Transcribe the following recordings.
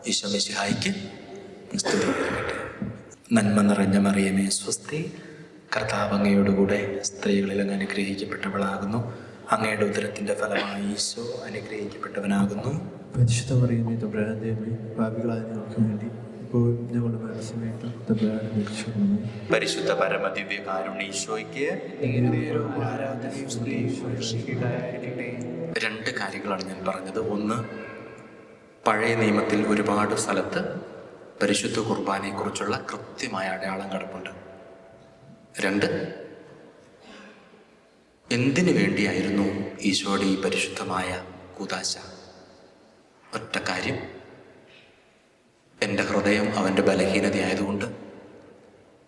ഈശോ മിശിഹായ്ക്ക് സ്തുതിയായിരിക്കട്ടെ. നന്മ നിറഞ്ഞ മറിയമേ സ്വസ്തി, കർത്താവ് അങ്ങയോടുകൂടെ സ്ത്രീകളിൽ അങ്ങ് അനുഗ്രഹിക്കപ്പെട്ടവളാകുന്നു. അങ്ങയുടെ ഉദരത്തിൻ്റെ ഫലമായി ഈശോ അനുഗ്രഹിക്കപ്പെട്ടവനാകുന്നു. പരിശുദ്ധ മറിയമേ തമ്പുരാന്റെ അമ്മേ, പാപികളായ ഞങ്ങൾക്ക് വേണ്ടി ഇപ്പോഴും ഞങ്ങളുടെ മരണസമയത്തും തമ്പുരാനെ വിളിച്ചുകൊള്ളുന്നു. പരിശുദ്ധ പരമദിവ്യ കാരുണ്യ ഈശോയ്ക്ക് രണ്ട് കാര്യങ്ങളാണ് ഞാൻ പറഞ്ഞത്. ഒന്ന്, പഴയ നിയമത്തിൽ ഒരുപാട് സ്ഥലത്ത് പരിശുദ്ധ കുർബാനയെക്കുറിച്ചുള്ള കൃത്യമായ അടയാളം കിടപ്പുണ്ട്. രണ്ട്, എന്തിനു വേണ്ടിയായിരുന്നു ഈശോയുടെ ഈ പരിശുദ്ധമായ കൂദാശ? ഒറ്റ കാര്യം, എൻ്റെ ഹൃദയം അവൻ്റെ ബലഹീനതയായതുകൊണ്ട്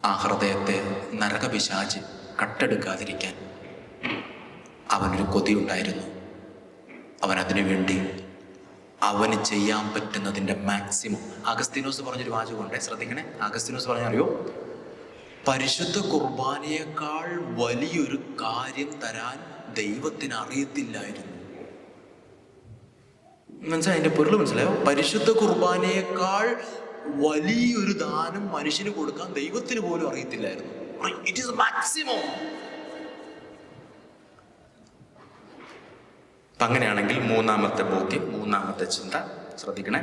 ആ ഹൃദയത്തെ നരകപിശാച് കട്ടെടുക്കാതിരിക്കാൻ അവനൊരു കൊതിയുണ്ടായിരുന്നു. അവനതിനു വേണ്ടി അവന് ചെയ്യാൻ പറ്റുന്നതിൻ്റെ മാക്സിമം. അഗസ്തീനോസ് പറഞ്ഞൊരു വാചകമുണ്ട്, ശ്രദ്ധിക്കണേ. അഗസ്തീനോസ് പറഞ്ഞറിയോ, പരിശുദ്ധ കുർബാനയേക്കാൾ വലിയൊരു കാര്യം തരാൻ ദൈവത്തിന് അറിയത്തില്ലായിരുന്നു. മനസ്സിലായി? അതിൻ്റെ പൊരുൾ മനസ്സിലായോ? പരിശുദ്ധ കുർബാനയേക്കാൾ വലിയൊരു ദാനം മനുഷ്യന് കൊടുക്കാൻ ദൈവത്തിന് പോലും അറിയത്തില്ലായിരുന്നു. It is maximum. അങ്ങനെയാണെങ്കിൽ മൂന്നാമത്തെ ബോധ്യം, മൂന്നാമത്തെ ചിന്ത ശ്രദ്ധിക്കണേ.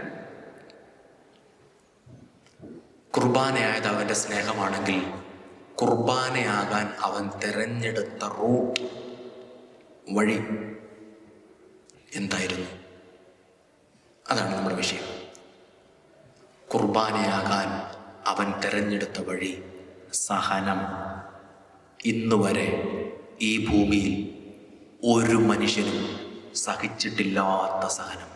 കുർബാനയായത് അവൻ്റെ സ്നേഹമാണെങ്കിൽ കുർബാനയാകാൻ അവൻ തിരഞ്ഞെടുത്ത റൂട്ട്, വഴി എന്തായിരുന്നു? അതാണ് നമ്മുടെ വിഷയം. കുർബാനയാകാൻ അവൻ തിരഞ്ഞെടുത്ത വഴി സഹനം. ഇന്നുവരെ ഈ ഭൂമിയിൽ ഒരു മനുഷ്യനും സഹിച്ചിട്ടില്ലാത്ത സഹനം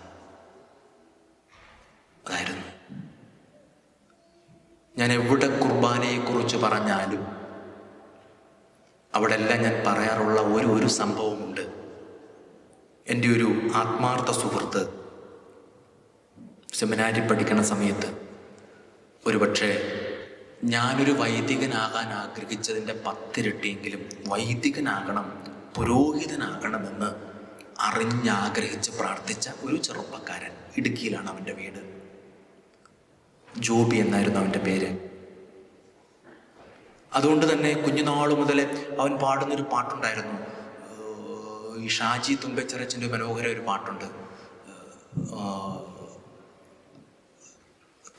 അതായിരുന്നു. ഞാൻ എവിടെ കുർബാനയെക്കുറിച്ച് പറഞ്ഞാലും അവിടെ എല്ലാം ഞാൻ പറയാറുള്ള ഒരു സംഭവമുണ്ട്. എൻ്റെ ഒരു ആത്മാർത്ഥ സുഹൃത്ത് സെമിനാരി പഠിക്കണ സമയത്ത് ഒരുപക്ഷെ ഞാനൊരു വൈദികനാകാൻ ആഗ്രഹിച്ചതിൻ്റെ 10 ഇരട്ടിയെങ്കിലും വൈദികനാകണം, പുരോഹിതനാകണമെന്ന് അറിഞ്ഞാഗ്രഹിച്ച് പ്രാർത്ഥിച്ച ഒരു ചെറുപ്പക്കാരൻ. ഇടുക്കിയിലാണ് അവൻ്റെ വീട്. ജോബി എന്നായിരുന്നു അവൻ്റെ പേര്. അതുകൊണ്ട് തന്നെ കുഞ്ഞുനാൾ മുതലേ അവൻ പാടുന്നൊരു പാട്ടുണ്ടായിരുന്നു. ഈ ഷാജി തുമ്പച്ചെറിച്ചിൻ്റെ മനോഹര ഒരു പാട്ടുണ്ട്,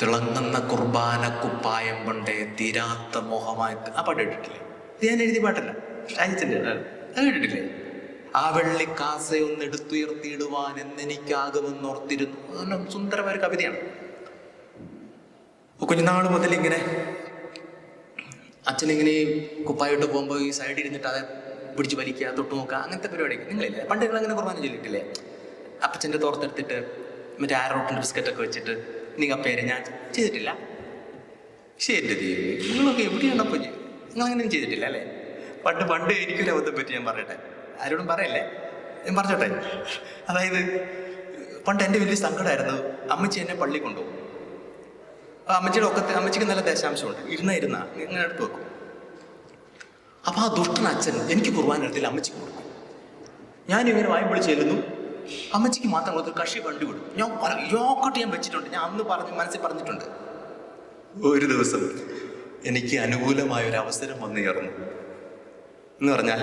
തിളങ്ങുന്ന കുർബാന കുപ്പായം കൊണ്ടേ തീരാത്ത മോഹമായി. ആ പാട്ട് കേട്ടിട്ടില്ലേ? ഇത് ഞാൻ എഴുതിയ പാട്ടല്ല, ഷാജിച്ചിൻ്റെ. അത് കേട്ടിട്ടില്ലേ? ആ വെള്ളിക്കാസയൊന്ന് എടുത്തുയർത്തിയിടുവാൻ എന്നെനിക്കാകുമെന്നോർത്തിരുന്നു. അതെല്ലാം സുന്ദരമായ കവിതയാണ്. കുഞ്ഞുനാൾ മുതൽ ഇങ്ങനെ അച്ഛനിങ്ങനെ കുപ്പായിട്ട് പോകുമ്പോൾ ഈ സൈഡിൽ ഇരുന്നിട്ട് അത് പിടിച്ച് വലിക്കുക, തൊട്ട് നോക്കുക, അങ്ങനത്തെ പരിപാടിയൊക്കെ നിങ്ങളില്ലേ? പണ്ട് നിങ്ങൾ അങ്ങനെ കുർബാന ചൊല്ലിട്ടില്ലേ? അപ്പച്ചൻ്റെ തോർത്തെടുത്തിട്ട് മറ്റേ ആരോട്ടിൻ്റെ ബിസ്ക്കറ്റൊക്കെ വെച്ചിട്ട് നിങ്ങൾ പേര് ഞാൻ ചെയ്തിട്ടില്ല. ശരി ദേവി, നിങ്ങളൊക്കെ എവിടെയാണപ്പോൾ നിങ്ങളങ്ങനെ ചെയ്തിട്ടില്ല അല്ലേ? പണ്ട് എനിക്കൊരു അബദ്ധം പറ്റി, ഞാൻ പറയട്ടെ. ആരോടും പറയല്ലേ, ഞാൻ പറഞ്ഞോട്ടെ. അതായത് പണ്ട് എൻ്റെ വലിയ സങ്കടമായിരുന്നു. അമ്മച്ചി എന്നെ പള്ളി കൊണ്ടുപോകും. അമ്മച്ചിയുടെ അമ്മച്ചിക്ക് നല്ല ദേശാംശമുണ്ട്. ഇരുന്ന ഇങ്ങനെ എടുത്ത് വെക്കും. അപ്പം ആ ദുഷ്ടൻ അച്ഛൻ എനിക്ക് കുർബാന എടുത്തില്ല, അമ്മച്ചിക്ക് കൊടുക്കും. ഞാനിങ്ങനെ വായും വിളിച്ച് ചെല്ലുന്നു, അമ്മച്ചിക്ക് മാത്രം കൊടുത്തൊരു കഷി കണ്ടുവിടും. ഞാൻ യോക്കോട്ട് ഞാൻ വെച്ചിട്ടുണ്ട്, ഞാൻ അന്ന് മനസ്സിൽ പറഞ്ഞിട്ടുണ്ട്. ഒരു ദിവസം എനിക്ക് അനുകൂലമായൊരു അവസരം വന്നു ചേർന്നു. എന്ന് പറഞ്ഞാൽ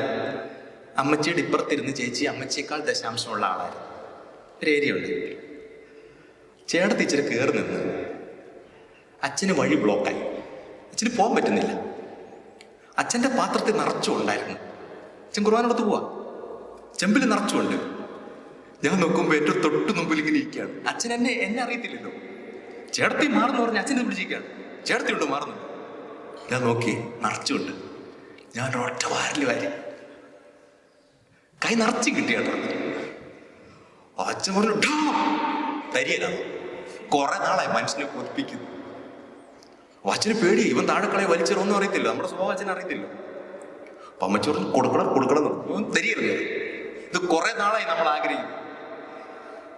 അമ്മച്ചിയുടെ ഇപ്പുറത്തിരുന്ന് ചേച്ചി അമ്മച്ചിയേക്കാൾ ദശാംശമുള്ള ആളായിരുന്നു. ഒരു ഏരിയ ഉണ്ട്. ചേട്ടത്തി ഇച്ചിരി കയറി നിന്ന് അച്ഛന് വഴി ബ്ലോക്കായി. അച്ഛന് പോകാൻ പറ്റുന്നില്ല. അച്ഛൻ്റെ പാത്രത്തിൽ നിറച്ചുണ്ടായിരുന്നു. അച്ഛൻ കുർബാനോടത്ത് പോവാ, ചെമ്പിൽ നിറച്ചുണ്ട്. ഞാൻ നോക്കുമ്പോൾ ഏറ്റവും തൊട്ട് മുമ്പിൽ ഇങ്ങനെ ഇരിക്കുകയാണ്. അച്ഛൻ എന്നെ അറിയത്തില്ലല്ലോ. ചേട്ടത്തി മാറുന്നു പറഞ്ഞ് അച്ഛനെ പിടിച്ചിരിക്കുകയാണ്. ചേട്ടത്തി ഉണ്ട്, മാറുന്നു. ഞാൻ നോക്കി, നിറച്ചുണ്ട്. ഞാൻ ഒറ്റ വാരൽ വാരി കൈ നിറച്ച് കിട്ടിയാട്ടോ. അച്ഛൻ പറഞ്ഞു തരിയലാണ്. കുറെ നാളായി മനുഷ്യനെ കൊതിപ്പിക്കുന്നു. അച്ഛന് പേടി, ഇവൻ താഴെക്കളെ വലിച്ചെറൊന്നും അറിയത്തില്ല. നമ്മുടെ സ്വഭാവം അച്ഛനെ അറിയത്തില്ല. അപ്പൊ അമ്മച്ചി പറഞ്ഞു കൊടുക്കണം തരിയല്ലേ. ഇത് കുറെ നാളായി നമ്മൾ ആഗ്രഹിക്കുന്നു.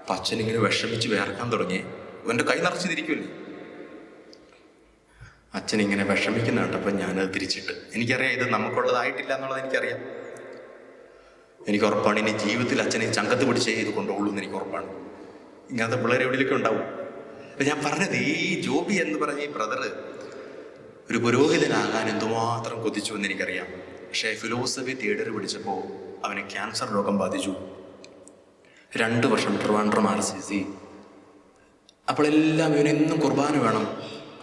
അപ്പൊ അച്ഛനിങ്ങനെ വിഷമിച്ച് വേർക്കാൻ തുടങ്ങി. ഇവന്റെ കൈ നിറച്ചിരിക്കുമല്ലേ. അച്ഛനിങ്ങനെ വിഷമിക്കുന്ന കണ്ടപ്പോൾ ഞാനത് തിരിച്ചിട്ട്, എനിക്കറിയാം ഇത് നമുക്കുള്ളതായിട്ടില്ല എന്നുള്ളത് എനിക്കറിയാം. എനിക്ക് ഉറപ്പാണ് ഇനി ജീവിതത്തിൽ അച്ഛനെ ചങ്കത്ത് പിടിച്ചേ ഇത് കൊണ്ടുപോകുള്ളൂ എന്ന് എനിക്ക് ഉറപ്പാണ്. ഇങ്ങനത്തെ പിള്ളേർ എവിടെയൊക്കെ ഉണ്ടാവും. അപ്പൊ ഞാൻ പറഞ്ഞത് ഈ ജോബി എന്ന് പറഞ്ഞ ഈ ബ്രദറ് ഒരു പുരോഹിതനാകാൻ എന്തുമാത്രം കൊതിച്ചു എന്ന് എനിക്കറിയാം. പക്ഷേ ഫിലോസഫി തിയേറ്റർ പിടിച്ചപ്പോൾ അവന് ക്യാൻസർ രോഗം ബാധിച്ചു. 2 വർഷം ട്രിവാൻഡ്രം RCC. അപ്പോഴെല്ലാം ഇവനെന്നും കുർബാന വേണം,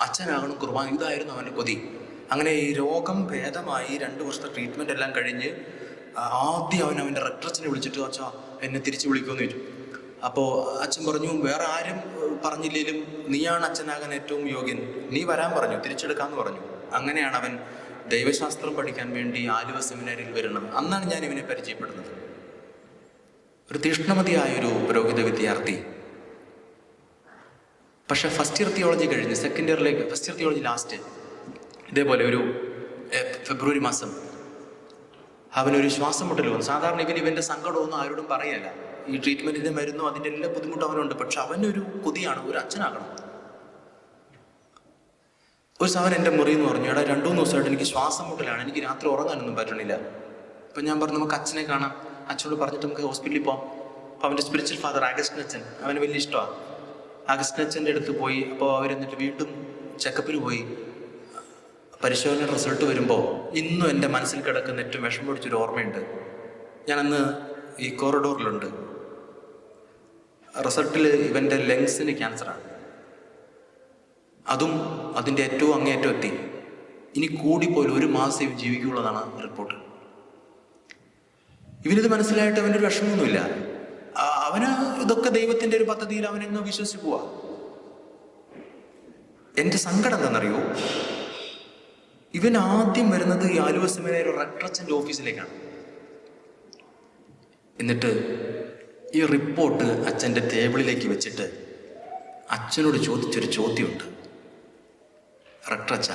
അച്ഛനാകണം, കുർബാന, ഇതായിരുന്നു അവൻ്റെ കൊതി. അങ്ങനെ ഈ രോഗം ഭേദമായി 2 വർഷത്തെ ട്രീറ്റ്മെൻ്റ് എല്ലാം കഴിഞ്ഞ് ആദ്യം അവൻ്റെ റെക്ടറച്ചനെ വിളിച്ചിട്ട്, അച്ഛാ എന്നെ തിരിച്ച് വിളിക്കുമെന്ന് ചോദിച്ചു. അപ്പോൾ അച്ഛൻ പറഞ്ഞു, വേറെ ആരും പറഞ്ഞില്ലെങ്കിലും നീയാണ് അച്ഛനാകാൻ ഏറ്റവും യോഗ്യൻ, നീ വരാൻ പറഞ്ഞു, തിരിച്ചെടുക്കാമെന്ന് പറഞ്ഞു. അങ്ങനെയാണ് അവൻ ദൈവശാസ്ത്രം പഠിക്കാൻ വേണ്ടി ആലുവ സെമിനാരിൽ വരുന്നത്. അന്നാണ് ഞാൻ ഇവനെ പരിചയപ്പെടുന്നത്. ഒരു തീഷ്ണമതിയായൊരു പുരോഹിത വിദ്യാർത്ഥി. പക്ഷെ ഫസ്റ്റ് ഇയർ തിയോളജി കഴിഞ്ഞ് സെക്കൻഡ് ഇയറിലേക്ക്, ഫസ്റ്റ് ഇയർ തിയോളജി ലാസ്റ്റ്, ഇതേപോലെ ഒരു ഫെബ്രുവരി മാസം അവനൊരു ശ്വാസം മുട്ടൽ വന്നു. സാധാരണ ഇവൻ്റെ സങ്കടമൊന്നും ആരോടും പറയല്ല. ഈ ട്രീറ്റ്മെൻറ്റിൻ്റെ മരുന്നും അതിൻ്റെ എല്ലാ ബുദ്ധിമുട്ടും അവനുണ്ട്. പക്ഷെ അവനൊരു കൊതിയാണ്, ഒരു അച്ഛനാകണം. ഒരു സാധനം എൻ്റെ മുറി എന്ന് പറഞ്ഞു, എടാ 2-3 ദിവസമായിട്ട് എനിക്ക് ശ്വാസം മുട്ടലാണ്, എനിക്ക് രാത്രി ഉറങ്ങാനൊന്നും പറ്റണില്ല. അപ്പം ഞാൻ പറഞ്ഞു, നമുക്ക് അച്ഛനെ കാണാം, അച്ഛനോട് പറഞ്ഞിട്ട് നമുക്ക് ഹോസ്പിറ്റലിൽ പോകാം. അപ്പോൾ അവൻ്റെ സ്പിരിച്വൽ ഫാദർ അഗസ്റ്റിൻ അച്ഛൻ, അവന് വലിയ ഇഷ്ടമാണ്. അഗസ്റ്റിൻ അച്ഛൻ്റെ അടുത്ത് പോയി. അപ്പോൾ അവരെന്നിട്ട് വീണ്ടും ചെക്കപ്പിന് പോയി. പരിശോധന റിസൾട്ട് വരുമ്പോൾ ഇന്നും എൻ്റെ മനസ്സിൽ കിടക്കുന്ന ഏറ്റവും വിഷം പിടിച്ചൊരു ഓർമ്മയുണ്ട്. ഞാനന്ന് ഈ കോറിഡോറിലുണ്ട്. റിസൾട്ടിൽ ഇവൻ്റെ ലങ്സിന് ക്യാൻസറാണ്. അതും അതിൻ്റെ ഏറ്റവും അങ്ങേയറ്റം എത്തി. ഇനി കൂടിപ്പോലും 1 മാസം ഇവൻ ജീവിക്കുള്ളതാണ് റിപ്പോർട്ട്. ഇവനിത് മനസ്സിലായിട്ട് അവൻ്റെ ഒരു വിഷമമൊന്നുമില്ല. അവന് ഇതൊക്കെ ദൈവത്തിൻ്റെ ഒരു പദ്ധതിയിൽ അവനെങ്ങ് വിശ്വസിച്ച് പോവാ. എൻ്റെ സങ്കടം എന്താണെന്നറിയോ, ഇവൻ ആദ്യം വരുന്നത് ഈ ആലുവ സെമിനാരി റെക്ടറച്ചൻ്റെ ഓഫീസിലേക്കാണ്. എന്നിട്ട് ഈ റിപ്പോർട്ട് അച്ഛൻ്റെ ടേബിളിലേക്ക് വെച്ചിട്ട് അച്ഛനോട് ചോദിച്ചൊരു ചോദ്യമുണ്ട്. റെക്ടറച്ച,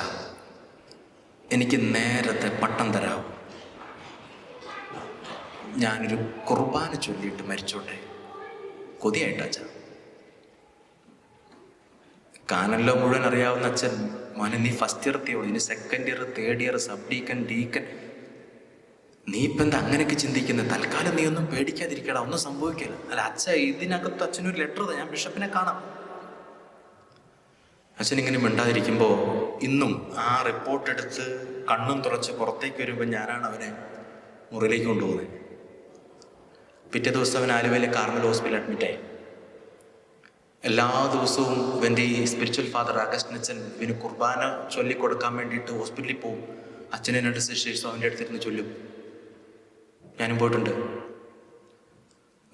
എനിക്ക് നേരത്തെ പട്ടം തരാമോ? ഞാനൊരു കുർബാന ചൊല്ലിയിട്ട് മരിച്ചോട്ടെ, കൊതിയായിട്ട് അച്ഛ. കാനല്ലോ മുഴുവൻ അറിയാവുന്ന അച്ഛൻ, മോനെ നീ ഫസ്റ്റ് ഇയർ തിയോളജി, ഇനി second year, third year, sub deacon, deacon, നീ ഇപ്പം എന്താ അങ്ങനെയൊക്കെ ചിന്തിക്കുന്നത്? തൽക്കാലം നീ ഒന്നും പേടിക്കാതിരിക്കടാ, ഒന്നും സംഭവിക്കില്ല. അല്ല അച്ഛ, ഇതിനകത്ത് അച്ഛനൊരു ലെറ്റർ താ, ഞാൻ ബിഷപ്പിനെ കാണാം. അച്ഛൻ ഇങ്ങനെ മിണ്ടാതിരിക്കുമ്പോൾ ഇന്നും ആ റിപ്പോർട്ട് എടുത്ത് കണ്ണും തുറച്ച് പുറത്തേക്ക് വരുമ്പോൾ ഞാനാണ് അവനെ മുറിയിലേക്ക് കൊണ്ടുപോകുന്നത്. പിറ്റേ ദിവസം അവൻ ആലുവയിലെ കാർമൽ ഹോസ്പിറ്റലിൽ അഡ്മിറ്റായി. എല്ലാ ദിവസവും ഇവൻ്റെ ഈ സ്പിരിച്വൽ ഫാദർ അഗസ്റ്റിൻ അച്ഛൻ ഇവന് കുർബാന ചൊല്ലിക്കൊടുക്കാൻ വേണ്ടിയിട്ട് ഹോസ്പിറ്റലിൽ പോകും. അച്ഛനെ 2 സിസ്റ്റേഴ്സും അവൻ്റെ അടുത്തിരുന്ന് ചൊല്ലും. ഞാനും പോയിട്ടുണ്ട്.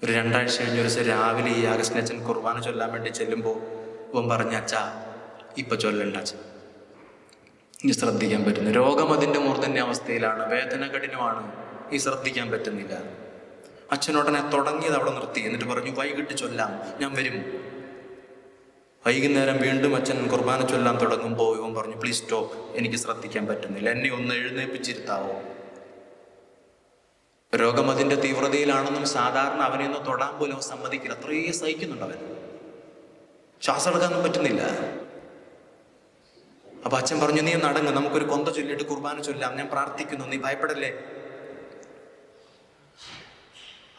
ഒരു 2 ആഴ്ച കഴിഞ്ഞ ഒരു ദിവസം രാവിലെ ഈ അഗസ്റ്റിൻ അച്ഛൻ കുർബാന ചൊല്ലാൻ വേണ്ടി ചെല്ലുമ്പോൾ ഇവൻ പറഞ്ഞ, അച്ഛാ ഇപ്പം ചൊല്ലണ്ട അച്ഛൻ, ഇനി ശ്രദ്ധിക്കാൻ പറ്റുന്നു. രോഗം അതിൻ്റെ മൂർധന്യാവസ്ഥയിലാണ്, വേദന കഠിനമാണ്, ഈ ശ്രദ്ധിക്കാൻ പറ്റുന്നില്ല. അച്ഛനോടനെ തുടങ്ങിയത് അവിടെ നിർത്തി. എന്നിട്ട് പറഞ്ഞു, വൈകിട്ട് ചൊല്ലാം, ഞാൻ വരും. വൈകുന്നേരം വീണ്ടും അച്ഛൻ കുർബാന ചൊല്ലാൻ തുടങ്ങുമ്പോൾ ഇവൻ പറഞ്ഞു, പ്ലീസ് സ്റ്റോപ്പ്, എനിക്ക് ശ്രദ്ധിക്കാൻ പറ്റുന്നില്ല, എന്നെ ഒന്ന് എഴുന്നേൽപ്പിച്ചിരുത്താവോ? രോഗം അതിൻ്റെ തീവ്രതയിലാണെന്നും സാധാരണ അവനെ ഒന്ന് തൊടാൻ പോലും അവൻ സമ്മതിക്കില്ല. അത്രയും സഹിക്കുന്നുണ്ട് അവൻ, ശ്വാസം എടുക്കാനൊന്നും പറ്റുന്നില്ല. അപ്പൊ അച്ഛൻ പറഞ്ഞു, നീ നടങ്ങ്, നമുക്കൊരു കൊന്ത ചൊല്ലിയിട്ട് കുർബാന ചൊല്ലാം, ഞാൻ പ്രാർത്ഥിക്കുന്നു, നീ ഭയപ്പെടല്ലേ.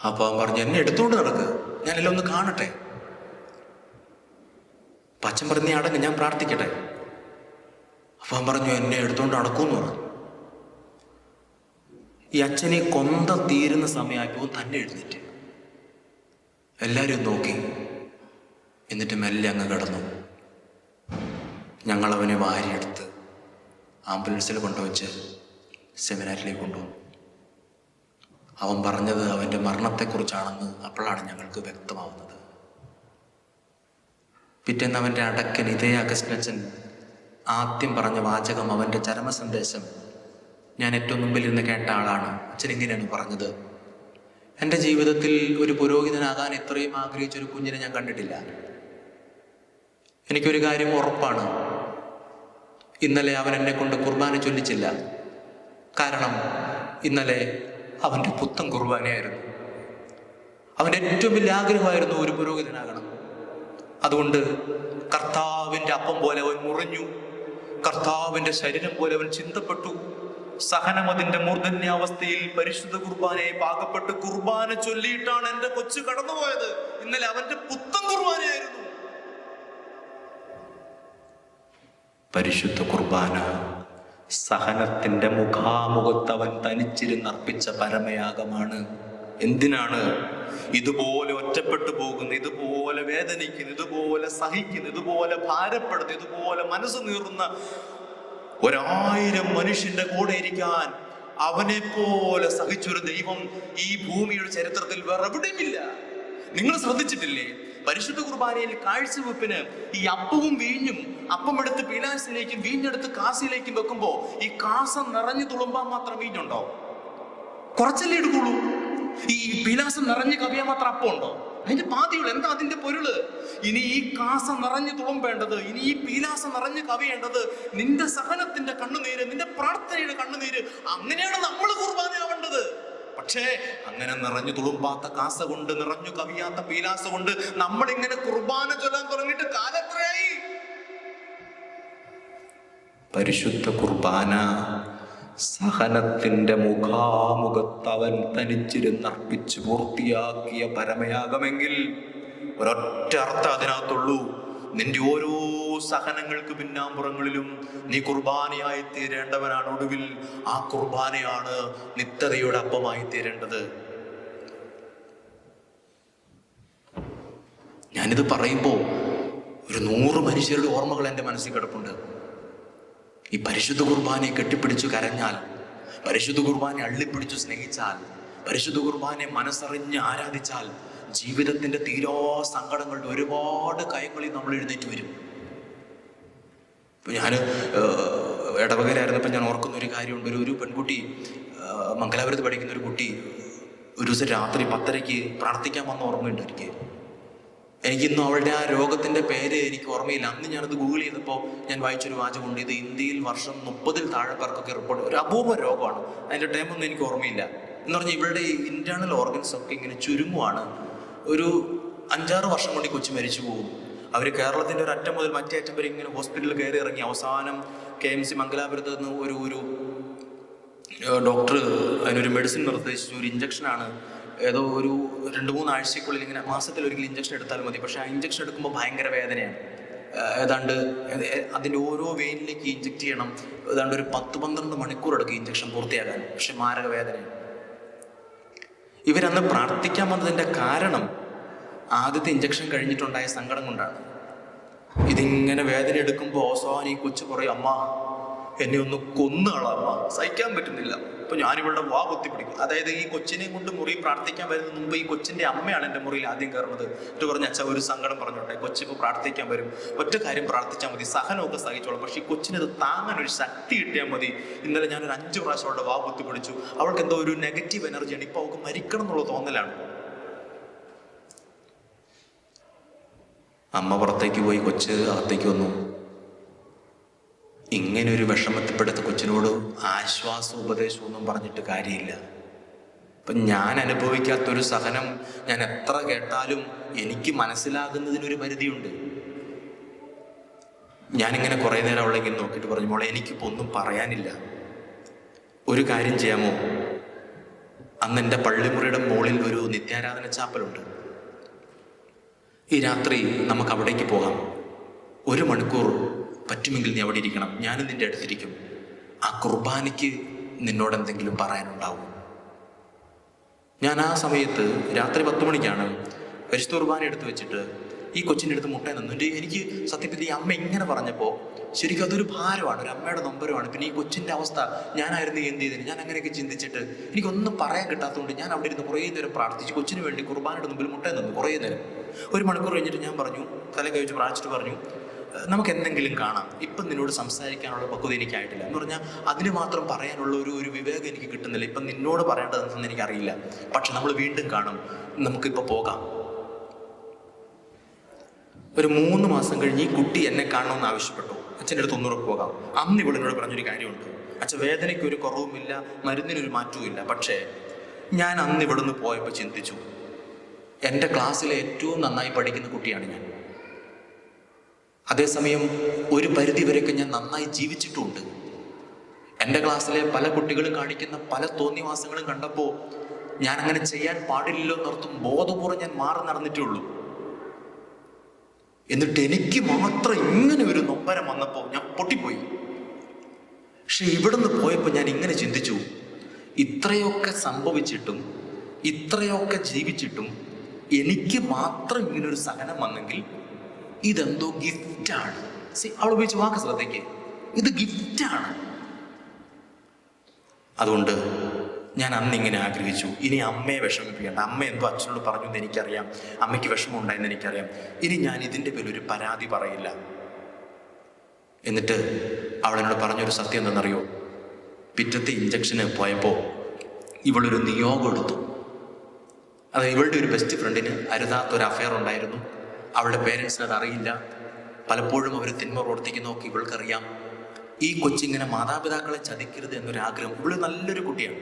അപ്പൊ അവൻ പറഞ്ഞു, എന്നെ എടുത്തോണ്ട് നടക്ക്, ഞാനെല്ലാം ഒന്ന് കാണട്ടെ. അപ്പൊ അച്ഛൻ പറഞ്ഞു, നീ അടങ്ങ്, ഞാൻ പ്രാർത്ഥിക്കട്ടെ. അപ്പൊ അവൻ പറഞ്ഞു, എന്നെ എടുത്തോണ്ട് നടക്കൂന്ന് പറഞ്ഞു. ഈ അച്ഛനെ കൊന്ത തീരുന്ന സമയമായപ്പോൾ തന്നെ എഴുന്നേറ്റ് എല്ലാവരും നോക്കി. എന്നിട്ട് മെല്ലെ അങ്ങ് കിടന്നു. ഞങ്ങളവനെ വാരിയെടുത്ത് ആംബുലൻസിൽ കൊണ്ടുവച്ച് സെമിനാരിലേക്ക് കൊണ്ടുവന്നു. അവൻ പറഞ്ഞത് അവൻ്റെ മരണത്തെക്കുറിച്ചാണെന്ന് അപ്പോഴാണ് ഞങ്ങൾക്ക് വ്യക്തമാവുന്നത്. പിറ്റേന്ന് അവൻ്റെ അടക്കൻ ഇതേ അഗസ്റ്റിൻ അച്ഛൻ ആദ്യം പറഞ്ഞ വാചകം, അവൻ്റെ ചരമ സന്ദേശം ഞാൻ ഏറ്റവും മുമ്പിലിരുന്ന് കേട്ട ആളാണ്. അച്ഛൻ ഇങ്ങനെയാണ് പറഞ്ഞത്, എൻ്റെ ജീവിതത്തിൽ ഒരു പുരോഹിതനാകാൻ ഇത്രയും ആഗ്രഹിച്ചൊരു കുഞ്ഞിനെ ഞാൻ കണ്ടിട്ടില്ല. എനിക്കൊരു കാര്യം ഉറപ്പാണ്, ഇന്നലെ അവൻ എന്നെ കൊണ്ട് കുർബാന ചൊല്ലിച്ചില്ല. കാരണം ഇന്നലെ അവൻ്റെ പുത്തൻ കുർബാനയായിരുന്നു. അവൻ്റെ ഏറ്റവും വലിയ ആഗ്രഹമായിരുന്നു ഒരു പുരോഹിതനാകണം. അതുകൊണ്ട് കർത്താവിൻ്റെ അപ്പം പോലെ അവൻ മുറിഞ്ഞു, കർത്താവിൻ്റെ ശരീരം പോലെ അവൻ ചിന്തപ്പെട്ടു. സഹനം അതിൻ്റെ മൂർധന്യാവസ്ഥയിൽ പരിശുദ്ധ കുർബാനയെ പാകപ്പെട്ട് കുർബാന ചൊല്ലിയിട്ടാണ് എൻ്റെ കൊച്ചു കടന്നുപോയത്. ഇന്നലെ അവൻ്റെ പുത്തൻ കുർബാനയായിരുന്നു. പരിശുദ്ധ കുർബാന സഹനത്തിന്റെ മുഖാമുഖത്ത് അവൻ തനിച്ചിരുന്നർപ്പിച്ച പരമയാഗമാണ്. എന്തിനാണ്? ഇതുപോലെ ഒറ്റപ്പെട്ടു പോകുന്ന, ഇതുപോലെ വേദനിക്കുന്ന, ഇതുപോലെ സഹിക്കുന്ന, ഇതുപോലെ ഭാരപ്പെടുന്ന, ഇതുപോലെ മനസ്സ് നീറുന്ന 1000 മനുഷ്യന്റെ കൂടെ ഇരിക്കാൻ അവനെ പോലെ സഹിച്ചൊരു ദൈവം ഈ ഭൂമിയുടെ ചരിത്രത്തിൽ വേറെ എവിടെയുമില്ല. നിങ്ങൾ ശ്രദ്ധിച്ചിട്ടില്ലേ? പരിശുദ്ധ കുർബാനയിൽ കാഴ്ചവെപ്പിന് ഈ അപ്പവും വീഞ്ഞും, അപ്പം എടുത്ത് പീലാസിലേക്കും വീഞ്ഞെടുത്ത് കാസിലേക്കും വെക്കുമ്പോ ഈ കാസം നിറഞ്ഞു തുളുമ്പാൻ മാത്രം വീഞ്ഞുണ്ടോ? കുറച്ചല്ലേ എടുക്കുള്ളൂ. ഈ പീലാസം നിറഞ്ഞ് കവിയാൻ മാത്രം അപ്പം ഉണ്ടോ? അതിന്റെ പാതിയുള്ളൂ. എന്താ അതിന്റെ പൊരുള്? ഇനി ഈ കാസം നിറഞ്ഞു തുളുമ്പേണ്ടത്, ഇനി ഈ പീലാസം നിറഞ്ഞ് കവിയേണ്ടത് നിന്റെ സഹനത്തിന്റെ കണ്ണുനീര്, നിന്റെ പ്രാർത്ഥനയുടെ കണ്ണുനീര്. അങ്ങനെയാണ് നമ്മൾ കുർബാനയാവേണ്ടത്. പക്ഷേ അങ്ങനെ നിറഞ്ഞു തുളുമ്പാത്ത കാസ കൊണ്ട്, നിറഞ്ഞു കവിയാത്ത പീലാസ കൊണ്ട് നമ്മൾ ഇങ്ങനെ കുർബാന ചൊല്ലാൻ തുടങ്ങിയിട്ട് കാലത്രയായി. പരിശുദ്ധ കുർബാന സഹനത്തിന്റെ മുഖാമുഖത്ത് അവൻ തനിച്ചിരുന്നർപ്പിച്ച് പൂർത്തിയാക്കിയ പരമയാഗമെങ്കിൽ ഒരൊറ്റ അർത്ഥം അതിനകത്തുള്ളൂ. നിന്റെ ഓരോ സഹനങ്ങൾക്ക് പിന്നാമ്പുറങ്ങളിലും നീ കുർബാനയായി തീരേണ്ടവനാണ്. ഒടുവിൽ ആ കുർബാനയാണ് നിത്യതയുടെ അപ്പമായി തീരേണ്ടത്. ഞാനിത് പറയുമ്പോൾ ഒരു 100 മനുഷ്യരുടെ ഓർമ്മകൾ എൻ്റെ മനസ്സിൽ കിടപ്പുണ്ട്. ഈ പരിശുദ്ധ കുർബാനയെ കെട്ടിപ്പിടിച്ചു കരഞ്ഞാൽ, പരിശുദ്ധ കുർബാനെ അള്ളിപ്പിടിച്ചു സ്നേഹിച്ചാൽ, പരിശുദ്ധ കുർബാനെ മനസ്സറിഞ്ഞ് ആരാധിച്ചാൽ ജീവിതത്തിന്റെ തീരാ സങ്കടങ്ങളുടെ ഒരുപാട് കയങ്ങളിൽ നമ്മൾ എഴുന്നേറ്റ് വരും. ഇപ്പൊ ഞാൻ ഇടവകയിലായിരുന്നപ്പോൾ ഞാൻ ഓർക്കുന്ന ഒരു കാര്യമുണ്ട്. ഒരു പെൺകുട്ടി, മംഗലാപുരത്ത് പഠിക്കുന്ന ഒരു കുട്ടി, ഒരു ദിവസം രാത്രി 10:30 പ്രാർത്ഥിക്കാൻ വന്ന ഓർമ്മയുണ്ട് എനിക്കിന്നും അവളുടെ ആ രോഗത്തിന്റെ പേര് എനിക്ക് ഓർമ്മയില്ല. അന്ന് ഞാനത് ഗൂഗിൾ ചെയ്തപ്പോൾ ഞാൻ വായിച്ചൊരു വാചകമുണ്ട്. ഇത് ഇന്ത്യയിൽ വർഷം 30-ൽ താഴെ പേർക്കൊക്കെ റിപ്പോർട്ട്, ഒരു അപൂർവ രോഗമാണ്. അതിന്റെ ടൈമൊന്നും എനിക്ക് ഓർമ്മയില്ല. എന്ന് പറഞ്ഞാൽ ഇവളുടെ ഇന്റേണൽ ഓർഗൻസ് ഒക്കെ ഇങ്ങനെ ചുരുങ്ങുവാണ്. ഒരു 5-6 വർഷം കൊണ്ട് കൊച്ചു മരിച്ചു പോകും. അവർ കേരളത്തിന്റെ ഒരു അറ്റം മുതൽ മറ്റേ അറ്റം വരെ ഇങ്ങനെ ഹോസ്പിറ്റലിൽ കയറി ഇറങ്ങി അവസാനം KMC മംഗലാപുരത്ത് നിന്ന് ഒരു ഡോക്ടർ അതിനൊരു മെഡിസിൻ നിർദ്ദേശിച്ചു. ഒരു ഇഞ്ചക്ഷനാണ്, ഏതോ ഒരു 2-3 ആഴ്ചക്കുള്ളിൽ ഇങ്ങനെ മാസത്തിൽ ഒരിക്കൽ ഇഞ്ചക്ഷൻ എടുത്താൽ മതി. പക്ഷെ ആ ഇഞ്ചക്ഷൻ എടുക്കുമ്പോൾ ഭയങ്കര വേദനയാണ്. ഏതാണ്ട് അതിൻ്റെ ഓരോ വെയിനിലേക്ക് ഇഞ്ചക്ട് ചെയ്യണം. ഏതാണ്ട് ഒരു 10-12 മണിക്കൂർ എടുക്കും ഇഞ്ചക്ഷൻ പൂർത്തിയാകാൻ. പക്ഷെ മാരക വേദനയാണ്. ഇവരന്ന് പ്രാർത്ഥിക്കാൻ വന്നതിൻ്റെ കാരണം ആദ്യത്തെ ഇഞ്ചക്ഷൻ കഴിഞ്ഞിട്ടുണ്ടായ സങ്കടം കൊണ്ടാണ്. ഇതിങ്ങനെ വേദന എടുക്കുമ്പോൾ അവസാനം ഈ കൊച്ചു പറയും, അമ്മ എന്നെ ഒന്ന് കൊന്നുകളമ്മ, സഹിക്കാൻ പറ്റുന്നില്ല. അപ്പൊ ഞാനിവളുടെ വാ കുത്തിപ്പിടിക്കും. അതായത് ഈ കൊച്ചിനെ കൊണ്ട് മുറി പ്രാർത്ഥിക്കാൻ വരുന്ന മുമ്പ് ഈ കൊച്ചിന്റെ അമ്മയാണ് എൻ്റെ മുറിയിൽ ആദ്യം കയറുന്നത്. എന്നിട്ട് പറഞ്ഞു, അച്ഛാ ഒരു സങ്കടം പറഞ്ഞോട്ടെ, കൊച്ചിപ്പോൾ പ്രാർത്ഥിക്കാൻ വരും, ഒറ്റ കാര്യം പ്രാർത്ഥിച്ചാൽ മതി, സഹനമൊക്കെ സഹിച്ചോളാം, പക്ഷെ ഈ കൊച്ചിനത് താങ്ങാൻ ഒരു ശക്തി കിട്ടിയാൽ മതി. ഇന്നലെ ഞാനൊരു 5 പ്രാവശ്യം അവളുടെ വാ കുത്തിപ്പിടിച്ചു. അവൾക്ക് എന്തോ ഒരു നെഗറ്റീവ് എനർജിയാണ്. ഇപ്പൊ അവൾക്ക് മരിക്കണം എന്നുള്ള തോന്നലാണ്. അമ്മ പുറത്തേക്ക് പോയി, കൊച്ച് അകത്തേക്ക് വന്നു. ഇങ്ങനെ ഒരു വിഷമത്തിൽപ്പെടുത്ത കൊച്ചിനോട് ആശ്വാസം ഉപദേശമൊന്നും പറഞ്ഞിട്ട് കാര്യമില്ല. ഇപ്പം ഞാൻ അനുഭവിക്കാത്തൊരു സഹനം ഞാൻ എത്ര കേട്ടാലും എനിക്ക് മനസ്സിലാകുന്നതിനൊരു പരിധിയുണ്ട്. ഞാനിങ്ങനെ കുറേ നേരം അവളെ ഇങ്ങനെ നോക്കിയിട്ട് പറഞ്ഞു, മോളെ എനിക്കിപ്പോൾ ഒന്നും പറയാനില്ല, ഒരു കാര്യം ചെയ്യാമോ? അന്ന് എൻ്റെ പള്ളിമുറിയുടെ മുകളിൽ ഒരു നിത്യാരാധന ചാപ്പലുണ്ട്. ഈ രാത്രി നമുക്ക് അവിടേക്ക് പോകാം. 1 മണിക്കൂർ പറ്റുമെങ്കിൽ നീ അവിടെ ഇരിക്കണം, ഞാനും നിന്റെ അടുത്തിരിക്കും. ആ കുർബാനയ്ക്ക് നിന്നോട് എന്തെങ്കിലും പറയാനുണ്ടാവും. ഞാൻ ആ സമയത്ത് രാത്രി 10 മണിക്കാണ് പരിശുദ്ധ കുർബാന എടുത്ത് വെച്ചിട്ട് ഈ കൊച്ചിൻ്റെ അടുത്ത് മുട്ട നിന്നിട്ട് എനിക്ക് സത്യത്തിൽ ഈ അമ്മ ഇങ്ങനെ പറഞ്ഞപ്പോൾ ശരിക്കും അതൊരു ഭാരമാണ്, ഒരു അമ്മയുടെ നൊമ്പരമാണ്. പിന്നെ ഈ കൊച്ചിൻ്റെ അവസ്ഥ ഞാനായിരുന്നു എന്ത് ചെയ്തതിന്, ഞാൻ അങ്ങനെയൊക്കെ ചിന്തിച്ചിട്ട് എനിക്കൊന്നും പറയാൻ കിട്ടാത്തതുകൊണ്ട് ഞാൻ അവിടെ ഇരുന്ന് കുറേ നേരം പ്രാർത്ഥിച്ച് കൊച്ചിന് വേണ്ടി കുർബാനയുടെ മുമ്പിൽ മുട്ട നിന്നു കുറേ നേരം. 1 മണിക്കൂർ കഴിഞ്ഞിട്ട് ഞാൻ പറഞ്ഞു, തല കഴിച്ച് പ്രാർത്ഥിച്ചിട്ട് പറഞ്ഞു, നമുക്ക് എന്തെങ്കിലും കാണാം, ഇപ്പം നിന്നോട് സംസാരിക്കാനുള്ള പക്വത എനിക്കായിട്ടില്ല എന്ന് പറഞ്ഞാൽ അതിന് മാത്രം പറയാനുള്ള ഒരു വിവേകം എനിക്ക് കിട്ടുന്നില്ല. ഇപ്പം നിന്നോട് പറയേണ്ടതെന്ന് എനിക്കറിയില്ല, പക്ഷെ നമ്മൾ വീണ്ടും കാണും, നമുക്കിപ്പോൾ പോകാം. ഒരു 3 മാസം കഴിഞ്ഞ് ഈ കുട്ടി എന്നെ കാണണമെന്ന് ആവശ്യപ്പെട്ടു. അച്ഛൻ്റെ അടുത്ത് ഒന്നുകൂടെ പോകാം. അന്ന് ഇവളെന്നോട് പറഞ്ഞൊരു കാര്യമുണ്ട്, അച്ഛൻ വേദനയ്ക്ക് ഒരു കുറവുമില്ല, മരുന്നിനൊരു മാറ്റവും ഇല്ല. പക്ഷേ ഞാൻ അന്ന് ഇവിടുന്ന് പോയപ്പോൾ ചിന്തിച്ചു, എൻ്റെ ക്ലാസ്സിലെ ഏറ്റവും നന്നായി പഠിക്കുന്ന കുട്ടിയാണ് ഞാൻ. അതേസമയം ഒരു പരിധി വരെയൊക്കെ ഞാൻ നന്നായി ജീവിച്ചിട്ടുമുണ്ട്. എൻ്റെ ക്ലാസ്സിലെ പല കുട്ടികളും കാണിക്കുന്ന പല തോന്നിവാസങ്ങളും കണ്ടപ്പോൾ ഞാൻ അങ്ങനെ ചെയ്യാൻ പാടില്ലല്ലോ എന്നോർത്തും ബോധപൂർവ്വം ഞാൻ മാറി നടന്നിട്ടേ ഉള്ളൂ. എന്നിട്ട് എനിക്ക് മാത്രം ഇങ്ങനെ ഒരു നൊമ്പരം വന്നപ്പോൾ ഞാൻ പൊട്ടിപ്പോയി. പക്ഷെ ഇവിടുന്ന് പോയപ്പോൾ ഞാൻ ഇങ്ങനെ ചിന്തിച്ചു, ഇത്രയൊക്കെ സംഭവിച്ചിട്ടും ഇത്രയൊക്കെ ജീവിച്ചിട്ടും എനിക്ക് മാത്രം ഇങ്ങനൊരു സഹനം വന്നെങ്കിൽ ഇതെന്തോ ഗിഫ്റ്റാണ്. അവൾ ഉപയോഗിച്ച വാക്ക് ശ്രദ്ധിക്ക്, ഇത് ഗിഫ്റ്റാണ്. അതുകൊണ്ട് ഞാൻ അന്നിങ്ങനെ ആഗ്രഹിച്ചു, ഇനി അമ്മയെ വിഷമിപ്പിക്കേണ്ട. അമ്മ എന്തോ അച്ഛനോട് പറഞ്ഞു എന്ന് എനിക്കറിയാം, അമ്മയ്ക്ക് വിഷമം ഉണ്ടായെന്ന് എനിക്കറിയാം. ഇനി ഞാൻ ഇതിൻ്റെ പേരൊരു പരാതി പറയില്ല. എന്നിട്ട് അവളെന്നോട് പറഞ്ഞൊരു സത്യം എന്തെന്നറിയോ? പിറ്റത്തെ ഇഞ്ചക്ഷന് പോയപ്പോൾ ഇവളൊരു നിയോഗം എടുത്തു. അത് ഇവളുടെ ഒരു ബെസ്റ്റ് ഫ്രണ്ടിന് അരുതാത്തൊരു അഫെയർ ഉണ്ടായിരുന്നു. അവളുടെ പേരൻസിന് അത് അറിയില്ല. പലപ്പോഴും അവർ തിന്മ പ്രവർത്തിക്കുന്നതൊക്കെ ഇവൾക്കറിയാം. ഈ കൊച്ചിങ്ങനെ മാതാപിതാക്കളെ ചതിക്കരുത് എന്നൊരാഗ്രഹം. ഇവള് നല്ലൊരു കുട്ടിയാണ്.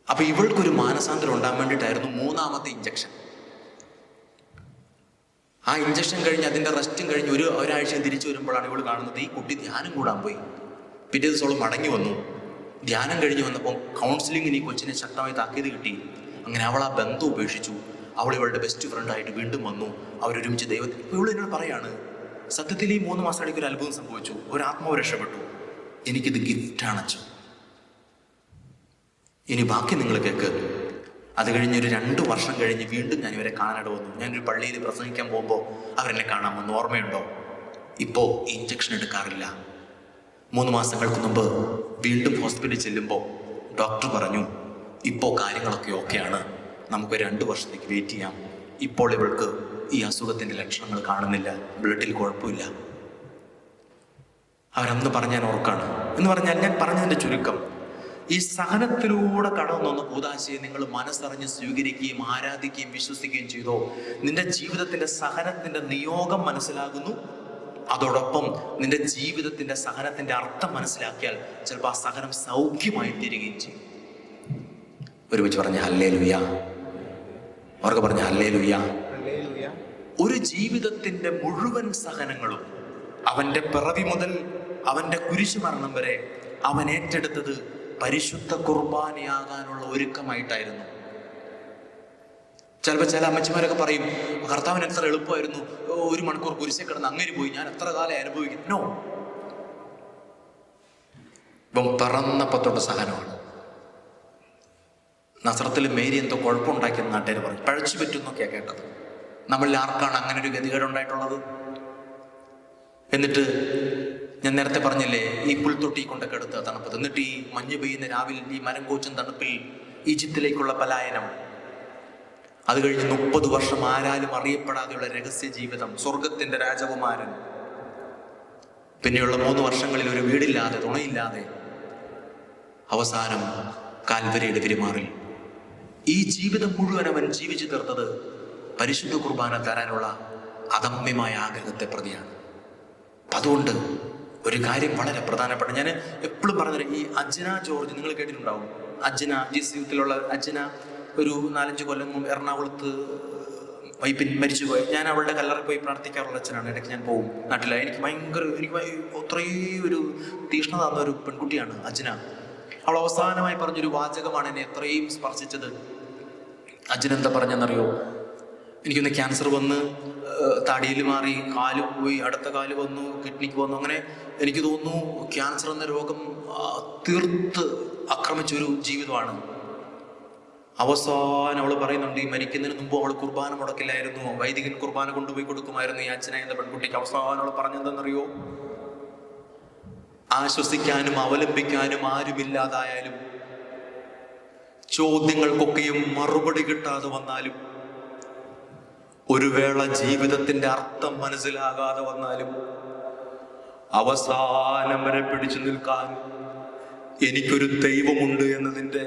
അപ്പൊ ഇവൾക്കൊരു മാനസാന്തരം ഉണ്ടാകാൻ വേണ്ടിയിട്ടായിരുന്നു 3ാമത്തെ ഇഞ്ചക്ഷൻ. ആ ഇഞ്ചക്ഷൻ കഴിഞ്ഞ് അതിൻ്റെ റെസ്റ്റും കഴിഞ്ഞ് ഒരാഴ്ച തിരിച്ചു വരുമ്പോഴാണ് ഇവൾ കാണുന്നത് ഈ കുട്ടി ധ്യാനം കൂടാൻ പോയി. പിറ്റേ ദിവസം അവൾ മടങ്ങി വന്നു. ധ്യാനം കഴിഞ്ഞ് വന്നപ്പോൾ കൗൺസിലിങ്ങിന് ഈ കൊച്ചിനെ ശക്തമായി താക്കീത് കിട്ടി. അങ്ങനെ അവൾ ആ ബന്ധം ഉപേക്ഷിച്ചു. അവൾ ഇവളുടെ ബെസ്റ്റ് ഫ്രണ്ടായിട്ട് വീണ്ടും വന്നു. അവരൊരുമിച്ച് ദൈവത്തിൽ. ഇപ്പോൾ ഇവൾ എന്നോട് പറയാണ്, സത്യത്തിൽ ഈ 3 മാസം ഇടയ്ക്ക് ഒരു അത്ഭുതം സംഭവിച്ചു. ഒരാത്മാവ് രക്ഷപ്പെട്ടു. എനിക്കിത് ഗിഫ്റ്റാണ് അച്ഛൻ. ഇനി ബാക്കി നിങ്ങൾ കേൾക്ക്. അത് കഴിഞ്ഞ് ഒരു 2 വർഷം കഴിഞ്ഞ് വീണ്ടും ഞാൻ ഇവരെ കാണാനിട വന്നു. ഞാനൊരു പള്ളിയിൽ പ്രസംഗിക്കാൻ പോകുമ്പോൾ അവരെന്നെ കാണാൻ വന്നു. ഓർമ്മയുണ്ടോ? ഇപ്പോൾ ഇഞ്ചക്ഷൻ എടുക്കാറില്ല. 3 മാസങ്ങൾക്ക് മുമ്പ് വീണ്ടും ഹോസ്പിറ്റലിൽ ചെല്ലുമ്പോൾ ഡോക്ടർ പറഞ്ഞു, ഇപ്പോൾ കാര്യങ്ങളൊക്കെ ഓക്കെയാണ്, നമുക്ക് 2 വർഷത്തേക്ക് വെയിറ്റ് ചെയ്യാം. ഇപ്പോൾ ഇവൾക്ക് ഈ അസുഖത്തിൻ്റെ ലക്ഷണങ്ങൾ കാണുന്നില്ല, ബ്ലഡിൽ കുഴപ്പമില്ല. അവരന്ന് പറഞ്ഞാൽ ഓർക്കാണ്. എന്ന് പറഞ്ഞാൽ ഞാൻ പറഞ്ഞതിൻ്റെ ചുരുക്കം, ഈ സഹനത്തിലൂടെ കടന്നു വന്ന കൂദാശയെ നിങ്ങൾ മനസ്സറിഞ്ഞ് സ്വീകരിക്കുകയും ആരാധിക്കുകയും വിശ്വസിക്കുകയും ചെയ്തോ, നിന്റെ ജീവിതത്തിന്റെ സഹനത്തിന്റെ നിയോഗം മനസ്സിലാകുന്നു. അതോടൊപ്പം നിന്റെ ജീവിതത്തിന്റെ സഹനത്തിന്റെ അർത്ഥം മനസ്സിലാക്കിയാൽ ചിലപ്പോൾ ആ സഹനം സൗഖ്യമായി തീരുകയും ചെയ്യും. ഒരുമിച്ച് പറഞ്ഞ ഹല്ലേലൂയ. അവർക്ക് പറഞ്ഞ ഹല്ലേലൂയ. ഒരു ജീവിതത്തിന്റെ മുഴുവൻ സഹനങ്ങളും അവന്റെ പിറവി മുതൽ അവന്റെ കുരിശുമരണം വരെ അവൻ ഏറ്റെടുത്തത് പരിശുദ്ധ കുർബാനയാകാനുള്ള ഒരുക്കമായിട്ടായിരുന്നു. ചിലപ്പോൾ ചില അമ്മച്ചിമാരൊക്കെ പറയും, കർത്താവിന് എത്ര എളുപ്പമായിരുന്നു, 1 മണിക്കൂർ കുരിശെ കിടന്ന് അങ്ങനെ പോയി, ഞാൻ എത്ര കാലം അനുഭവിക്കും. നോ, ഇപ്പം പിറന്നപ്പത്തോട്ട് സഹനമാണ്. നസ്രത്തിൽ മേരി എന്തോ കുഴപ്പമുണ്ടാക്കിയെന്ന് നാട്ടുകാർ പറയും, പഴച്ചു പറ്റുന്നൊക്കെയാണ് കേട്ടത്. നമ്മളിൽ ആർക്കാണ് അങ്ങനെ ഒരു ഗതികേടുണ്ടായിട്ടുള്ളത്? എന്നിട്ട് ഞാൻ നേരത്തെ പറഞ്ഞില്ലേ, ഈ പുൽത്തൊട്ടി കൊണ്ടൊക്കെ എടുത്ത തണുപ്പത്ത്, എന്നിട്ട് ഈ മഞ്ഞ് പെയ്യുന്ന രാവിലെ ഈ മരം കോച്ചും തണുപ്പിൽ ഈജിപ്തിലേക്കുള്ള പലായനം, അത് കഴിഞ്ഞ് 30 വർഷം ആരാലും അറിയപ്പെടാതെയുള്ള രഹസ്യ ജീവിതം, സ്വർഗത്തിന്റെ രാജകുമാരൻ, പിന്നെയുള്ള 3 വർഷങ്ങളിൽ ഒരു വീടില്ലാതെ, തുണയില്ലാതെ, അവസാനം കാൽവരിയുടെ പെരുമാറിൽ. ഈ ജീവിതം മുഴുവൻ അവൻ ജീവിച്ചു തീർത്തത് പരിശുദ്ധ കുർബാന തരാനുള്ള അദമ്യമായ ആഗ്രഹത്തെ പ്രതിയാണ്. അതുകൊണ്ട് ഒരു കാര്യം വളരെ പ്രധാനപ്പെട്ട, ഞാൻ എപ്പോഴും പറഞ്ഞത്, ഈ അജ്ന ജോർജ് നിങ്ങൾ കേട്ടിട്ടുണ്ടാവും. അജ്ന ജിസ് യൂത്തിലുള്ള അജ്ന ഒരു 4-5 കൊല്ലം മുമ്പ് എറണാകുളത്ത് മരിച്ചുപോയി. ഞാൻ അവളുടെ കല്ലറ പോയി പ്രാർത്ഥിക്കാറുള്ള അച്ഛനാണ്. ഇടയ്ക്ക് ഞാൻ പോകും നാട്ടില. എനിക്ക് അത്രയും ഒരു തീഷ്ണത തന്ന ഒരു പെൺകുട്ടിയാണ് അജ്ന. അവൾ അവസാനമായി പറഞ്ഞൊരു വാചകമാണ് എന്നെ എത്രയും സ്പർശിച്ചത്. അജ്ന എന്താ പറഞ്ഞെന്നറിയോ? എനിക്കൊന്ന് ക്യാൻസർ വന്ന് തടിയിൽ മാറി, കാല് പോയി, അടുത്ത കാല് വന്നു, കിഡ്നിക്ക് വന്നു. അങ്ങനെ എനിക്ക് തോന്നുന്നു ക്യാൻസർ എന്ന രോഗം തീർത്ത് ആക്രമിച്ചൊരു ജീവിതമാണ്. അവസാനം അവൾ പറയുന്നുണ്ട്, ഈ മരിക്കുന്നതിന് മുമ്പ് അവൾ കുർബാന മുടക്കില്ലായിരുന്നു, വൈദികൻ കുർബാന കൊണ്ടുപോയി കൊടുക്കുമായിരുന്നു ഈ അച്ഛനെ എന്ന പെൺകുട്ടിക്ക്. അവസാനം അവൾ പറഞ്ഞെന്തെന്നറിയോ? ആശ്വസിക്കാനും അവലംബിക്കാനും ആരുമില്ലാതായാലും, ചോദ്യങ്ങൾക്കൊക്കെയും മറുപടി കിട്ടാതെ വന്നാലും, ഒരു വേള ജീവിതത്തിന്റെ അർത്ഥം മനസ്സിലാകാതെ വന്നാലും, അവസാനം വരെ പിടിച്ചു നിൽക്കാൻ എനിക്കൊരു ദൈവമുണ്ട് എന്നതിൻ്റെ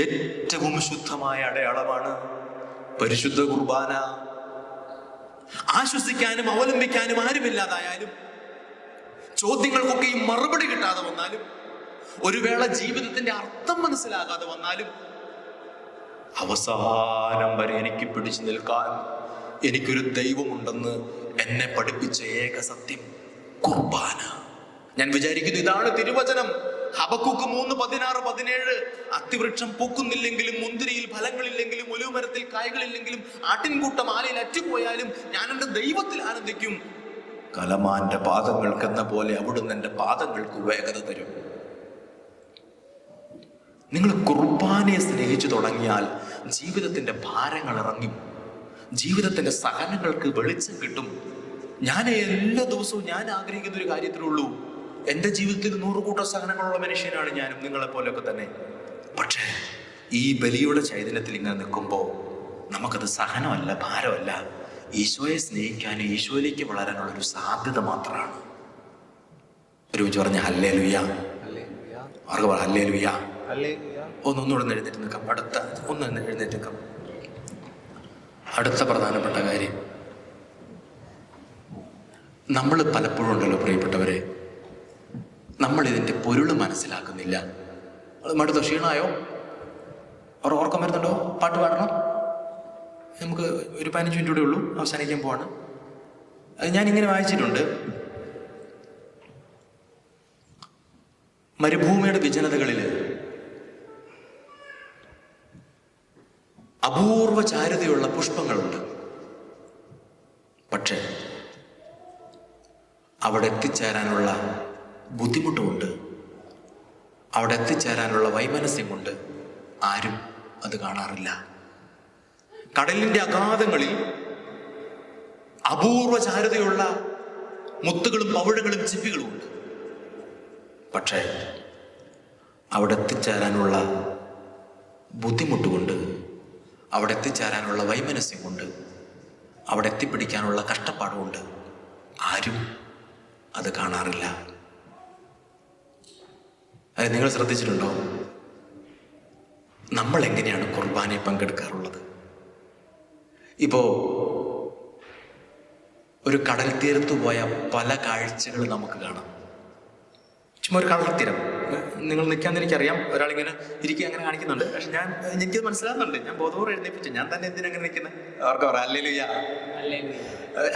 ഏറ്റവും ശുദ്ധമായ അടയാളമാണ് പരിശുദ്ധ കുർബാന. ആശ്വസിക്കാനും അവലംബിക്കാനും ആരുമില്ലാതായാലും, ചോദ്യങ്ങൾക്കൊക്കെയും മറുപടി കിട്ടാതെ വന്നാലും, ഒരു വേള ജീവിതത്തിന്റെ അർത്ഥം മനസ്സിലാകാതെ വന്നാലും, അവസാനം വരെ എനിക്ക് പിടിച്ചു നിൽക്കാൻ എനിക്കൊരു ദൈവമുണ്ടെന്ന് എന്നെ പഠിപ്പിച്ച ഏക സത്യം കുർബാന. ഞാൻ വിചാരിക്കുന്നു ഇതാണ് തിരുവചനം. ഹബക്കൂക്ക് 3:16-17 അത്തിവൃക്ഷം പൂക്കുന്നില്ലെങ്കിലും, മുന്തിരിയിൽ ഫലങ്ങളില്ലെങ്കിലും, ഒലിവുമരത്തിൽ കായ്കളില്ലെങ്കിലും, ആട്ടിൻകൂട്ടം ആലയിൽ അറ്റുപോയാലും ഞാൻ എൻ്റെ ദൈവത്തിൽ ആനന്ദിക്കും. കലമാന്റെ പാദങ്ങൾക്കെന്ന പോലെ അവിടുന്ന് എൻ്റെ പാദങ്ങൾക്ക് വേഗത തരും. നിങ്ങൾ കുർബാനയെ സ്നേഹിച്ചു തുടങ്ങിയാൽ ജീവിതത്തിന്റെ ഭാരങ്ങൾ ഇറങ്ങും, ജീവിതത്തിന്റെ സഹനങ്ങൾക്ക് വെളിച്ചം കിട്ടും. ഞാൻ എല്ലാ ദിവസവും ഞാൻ ആഗ്രഹിക്കുന്ന ഒരു കാര്യത്തിലുള്ളൂ, എൻ്റെ ജീവിതത്തിൽ 100 കൂട്ടം സഹനങ്ങളുള്ള മനുഷ്യനാണ് ഞാനും, നിങ്ങളെ പോലെയൊക്കെ തന്നെ. പക്ഷേ ഈ ബലിയുടെ ചൈതന്യത്തിൽ ഇങ്ങനെ നിൽക്കുമ്പോൾ നമുക്കത് സഹനമല്ല, ഭാരമല്ല, ഈശോയെ സ്നേഹിക്കാനും ഈശോയിലേക്ക് വളരാനുള്ളൊരു സാധ്യത മാത്രമാണ്. ഒരുമിച്ച് പറഞ്ഞ ഹല്ലേലൂയ, അവർക്ക് പറ ഹല്ലേലൂയ. ഒന്നുകൂടെ എഴുന്നേറ്റ് നിൽക്കാം. ഒന്ന് എഴുന്നേറ്റ് നിൽക്കാം. അടുത്ത പ്രധാനപ്പെട്ട കാര്യം, നമ്മൾ പലപ്പോഴും ഉണ്ടല്ലോ പ്രിയപ്പെട്ടവരെ, നമ്മൾ ഇതിൻ്റെ പൊരുൾ മനസ്സിലാക്കുന്നില്ല. അത് മടുത്തോ, ക്ഷീണമായോ, അവർ ഓർക്കം വരുന്നുണ്ടോ? പാട്ട് പാടണം. നമുക്ക് ഒരു 15 മിനിറ്റ് കൂടെ ഉള്ളൂ, അവസാനിക്കാൻ പോവാണ്. അത് ഞാനിങ്ങനെ വായിച്ചിട്ടുണ്ട്. മരുഭൂമിയുടെ വിജനതകളിൽ അപൂർവ ചാരുതയുള്ള പുഷ്പങ്ങളുണ്ട്. പക്ഷേ അവിടെ എത്തിച്ചേരാനുള്ള ബുദ്ധിമുട്ടുമുണ്ട്, അവിടെ എത്തിച്ചേരാനുള്ള വൈമനസ്യം കൊണ്ട് ആരും അത് കാണാറില്ല. കടലിന്റെ അഗാധങ്ങളിൽ അപൂർവ ചാരുതയുള്ള മുത്തുകളും പവിഴങ്ങളും ചിപ്പികളും ഉണ്ട്. പക്ഷേ അവിടെ എത്തിച്ചേരാനുള്ള ബുദ്ധിമുട്ടുകൊണ്ട്, അവിടെ എത്തിച്ചേരാനുള്ള വൈമനസ്യം കൊണ്ട്, അവിടെ എത്തിപ്പിടിക്കാനുള്ള കഷ്ടപ്പാടുകൊണ്ട് ആരും അത് കാണാറില്ല. അത് നിങ്ങൾ ശ്രദ്ധിച്ചിട്ടുണ്ടോ? നമ്മൾ എങ്ങനെയാണ് കുർബാനയിൽ പങ്കെടുക്കാറുള്ളത്? ഇപ്പോ ഒരു കടൽ തീരത്ത് പോയ പല കാഴ്ചകൾ നമുക്ക് കാണാം. ചുമ്മാ ഒരു കടൽ തീരം, നിങ്ങൾ നിൽക്കാന്ന് എനിക്കറിയാം, ഒരാളിങ്ങനെ ഇരിക്കുക അങ്ങനെ കാണിക്കുന്നുണ്ട്. പക്ഷെ എനിക്കത് മനസ്സിലാകുന്നുണ്ട്, ഞാൻ ബോധപൂർവ്വം എഴുന്നേപ്പിച്ചു. ഞാൻ തന്നെ എന്തിനങ്ങനെ നിൽക്കുന്നത്? അവർക്ക് പറയാം ഹല്ലേലൂയ,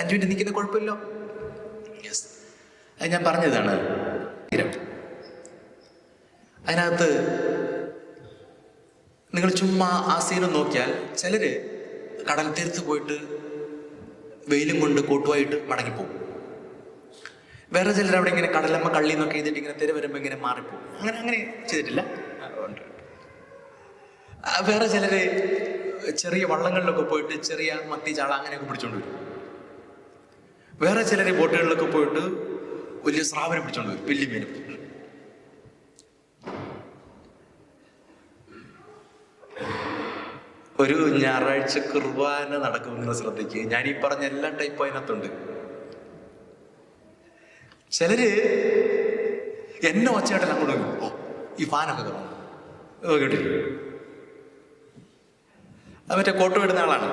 5 മിനിറ്റ് നിൽക്കുന്ന കുഴപ്പമില്ലോ. യെസ്, അത് ഞാൻ പറഞ്ഞതാണ്. തീരം, അതിനകത്ത് നിങ്ങൾ ചുമ്മാ ആ സീനം നോക്കിയാൽ ചിലര് കടൽ തീരത്ത് പോയിട്ട് വെയിലും കൊണ്ട് കോട്ടുമായിട്ട് മടങ്ങിപ്പോകും. വേറെ ചിലർ അവിടെ ഇങ്ങനെ കടലമ്മ കള്ളി എന്നൊക്കെ എഴുതിയിട്ട് ഇങ്ങനെ തിര വരുമ്പോൾ ഇങ്ങനെ മാറിപ്പോകും. അങ്ങനെ ചെയ്തിട്ടില്ല. വേറെ ചിലര് ചെറിയ വള്ളങ്ങളിലൊക്കെ പോയിട്ട് ചെറിയ മത്തി ചാള അങ്ങനെയൊക്കെ പിടിച്ചോണ്ട് വരും. വേറെ ചിലര് ബോട്ടുകളിലൊക്കെ പോയിട്ട് വലിയ സ്രാവിനെ പിടിച്ചോണ്ട് വരും, വലിയ മീനും. ഒരു ഞായറാഴ്ച കുർബാന നടക്കുമെന്ന് ശ്രദ്ധിക്കുക. ഞാൻ ഈ പറഞ്ഞ എല്ലാ ടൈപ്പും അതിനകത്തുണ്ട്. ചിലര് എന്നെ ഒച്ചയായിട്ടല്ല അങ്ങോട്ട് വരും. ഓ, ഈ ഫാനൊക്കെ കാണും, കേട്ടില്ല. അത് മറ്റേ കോട്ട് വിടുന്ന ആളാണ്.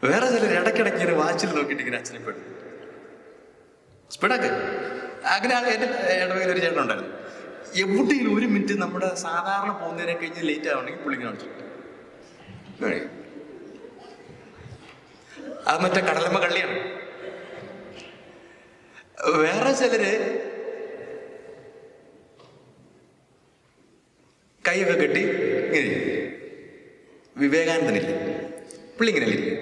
വേറെ ചിലർ ഇടയ്ക്കിടയ്ക്ക് ഇങ്ങനെ വാച്ചിൽ നോക്കിയിട്ട് ഇങ്ങനെ അച്ഛനെ പെടും, സ്പീഡാക്ക്. അങ്ങനെ എൻ്റെ ഇടവകയിൽ ഒരു ചേട്ടൻ ഉണ്ടായിരുന്നു. എവിടെയും 1 മിനിറ്റ് നമ്മുടെ സാധാരണ പോകുന്നതിനെ കഴിഞ്ഞ് ലേറ്റ് ആവണമെങ്കിൽ പുള്ളിങ്ങനെ കാണിച്ചു. അത് മറ്റേ കടലമ്മ കള്ളിയാണ്. വേറെ ചിലര് കൈയൊക്കെ കെട്ടി ഇങ്ങനെ, വിവേകാനന്ദനില്ലേ പുള്ളി ഇങ്ങനെ ഇരിക്കും.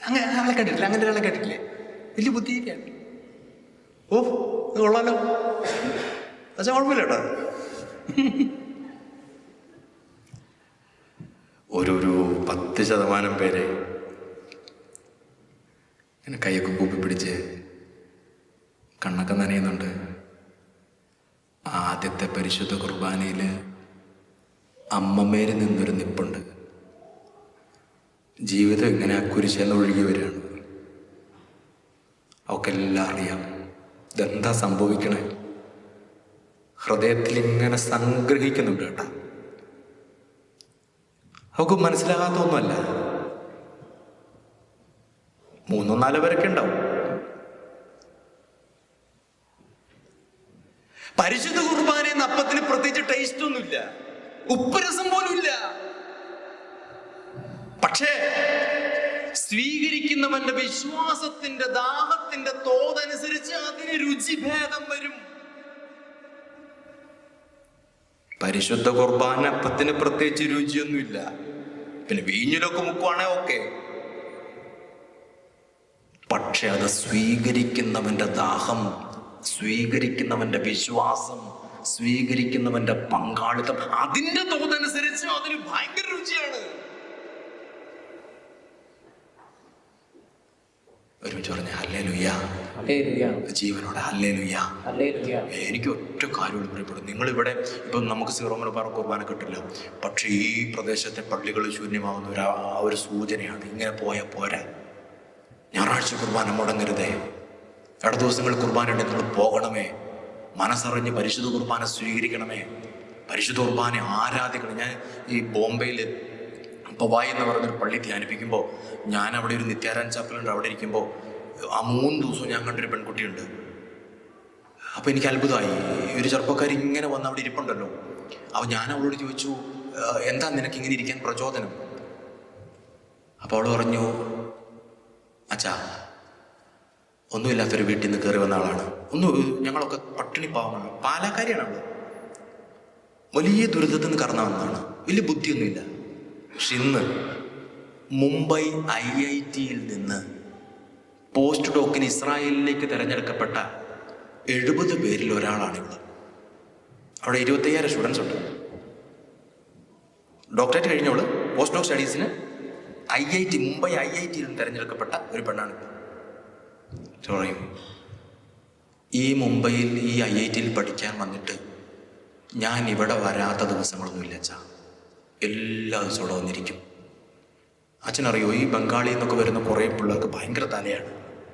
അങ്ങനെ ആളെ കണ്ടിട്ടില്ല, അങ്ങനെ ഒരാളെ കേട്ടിട്ടില്ലേ? വലിയ ബുദ്ധിയൊക്കെയാണ്. ഓ, ഇത് കൊള്ളാലോ, പക്ഷെ കുഴപ്പമില്ല കേട്ടോ. ഒരു 10% പേര് ഇങ്ങനെ കൈയൊക്കെ കൂപ്പി പിടിച്ച് കണ്ണൊക്കെ നനയുന്നുണ്ട്. ആദ്യത്തെ പരിശുദ്ധ കുർബാനയിൽ അമ്മമ്മേരിൽ നിന്നൊരു നിപ്പുണ്ട്. ജീവിതം ഇങ്ങനെ കുരിശെന്ന് ഒഴുകി വരികയാണ്. അവക്കെല്ലാം അറിയാം ഇതെന്താ സംഭവിക്കണേ. ഹൃദയത്തിൽ ഇങ്ങനെ സംഗ്രഹിക്കുന്നുണ്ട് കേട്ടോ. അവക്ക് മനസ്സിലാകാത്തൊന്നുമല്ല. 3-4 പേരൊക്കെ ഉണ്ടാവും. പരിശുദ്ധ കുർബാന എന്ന അപ്പത്തിന് പ്രത്യേകിച്ച് ടേസ്റ്റ് ഒന്നുമില്ല, ഉപ്പരസം പോലും ഇല്ല. പക്ഷേ സ്വീകരിക്കുന്നവന്റെ വിശ്വാസത്തിന്റെ ദാഹത്തിന്റെ തോതനുസരിച്ച് അതിന് രുചിഭേദം വരും. പരിശുദ്ധ കുർബാന അപ്പത്തിന് പ്രത്യേകിച്ച് രുചിയൊന്നുമില്ല. പിന്നെ വീഞ്ഞിലൊക്കെ മുക്കുവാണേ ഓക്കെ. പക്ഷെ അത് സ്വീകരിക്കുന്നവന്റെ ദാഹം, സ്വീകരിക്കുന്നവന്റെ വിശ്വാസം, സ്വീകരിക്കുന്നവന്റെ പങ്കാളിത്തം, അതിന്റെ തോതനുസരിച്ച് അതിന് ഭയങ്കര രുചിയാണ്. ഒരുമിച്ച് പറഞ്ഞ ഹല്ലേലൂയ, ജീവനോടെ ഹല്ലേലൂയ. എനിക്ക് ഒറ്റ കാര്യങ്ങൾ പറയപ്പെടും. നിങ്ങളിവിടെ ഇപ്പം നമുക്ക് സീറോ മലബാർ കുർബാന കിട്ടില്ല, പക്ഷേ ഈ പ്രദേശത്തെ പള്ളികൾ ശൂന്യമാകുന്ന ഒരു സൂചനയാണ്. ഇങ്ങനെ പോയാൽ പോരാ. ഞായറാഴ്ച കുർബാന മുടങ്ങരുതേ. ഇട ദിവസങ്ങളിൽ കുർബാന ഉണ്ടെങ്കിൽ നിങ്ങൾ പോകണമേ. മനസ്സറിഞ്ഞ് പരിശുദ്ധ കുർബാന സ്വീകരിക്കണമേ. പരിശുദ്ധ കുർബാന ആരാധിക്കണം. ഞാൻ ഈ ബോംബെയിൽ പവായി എന്ന് പറഞ്ഞൊരു പള്ളി ധ്യാനിപ്പിക്കുമ്പോൾ, ഞാൻ അവിടെ ഒരു നിത്യാരായൺ ചാപ്പലുണ്ട്. അവിടെ ഇരിക്കുമ്പോൾ ആ 3 ദിവസവും ഞാൻ കണ്ടൊരു പെൺകുട്ടിയുണ്ട്. അപ്പോൾ എനിക്ക് അത്ഭുതമായി. ഒരു ചെറുപ്പക്കാർ ഇങ്ങനെ വന്ന് അവിടെ ഇരിപ്പുണ്ടല്ലോ. അപ്പോൾ ഞാൻ അവളോട് ചോദിച്ചു, എന്താ നിനക്ക് ഇങ്ങനെ ഇരിക്കാൻ പ്രചോദനം? അപ്പോൾ അവൾ പറഞ്ഞു, അച്ഛാ, ഒന്നുമില്ലാത്തൊരു വീട്ടിൽ നിന്ന് കയറി വന്ന ആളാണ്. ഞങ്ങളൊക്കെ പട്ടിണി പാവമാണ്. പാലക്കാരിയാണ് അവള്. വലിയ ദുരിതത്തിൽ നിന്ന് കടന്നു വന്നതാണ്. വലിയ ബുദ്ധിയൊന്നുമില്ല. പക്ഷെ ഇന്ന് മുംബൈ IIT-യിൽ നിന്ന് പോസ്റ്റ് ഡോക്കിന് ഇസ്രായേലിലേക്ക് തിരഞ്ഞെടുക്കപ്പെട്ട 70 പേരിൽ ഒരാളാണ് ഇവള്. അവിടെ 25,000 സ്റ്റുഡൻസ് ഉണ്ട്. ഡോക്ടറേറ്റ് കഴിഞ്ഞവള് പോസ്റ്റ് ഡോക് സ്റ്റഡീസിന് മുംബൈ IIT-യിൽ നിന്ന് തിരഞ്ഞെടുക്കപ്പെട്ട ഒരു പെണ്ണാണ്. പറയും, ഈ മുംബൈയിൽ ഈ IIT-യിൽ പഠിക്കാൻ വന്നിട്ട് ഞാൻ ഇവിടെ വരാത്ത ദിവസങ്ങളൊന്നുമില്ല അച്ഛാ. എല്ലാ ദിവസവും ഇവിടെ വന്നിരിക്കും. അച്ഛനറിയോ, ഈ ബംഗാളിൽ നിന്നൊക്കെ വരുന്ന കുറേ പിള്ളേർക്ക് ഭയങ്കര തലയാണ്.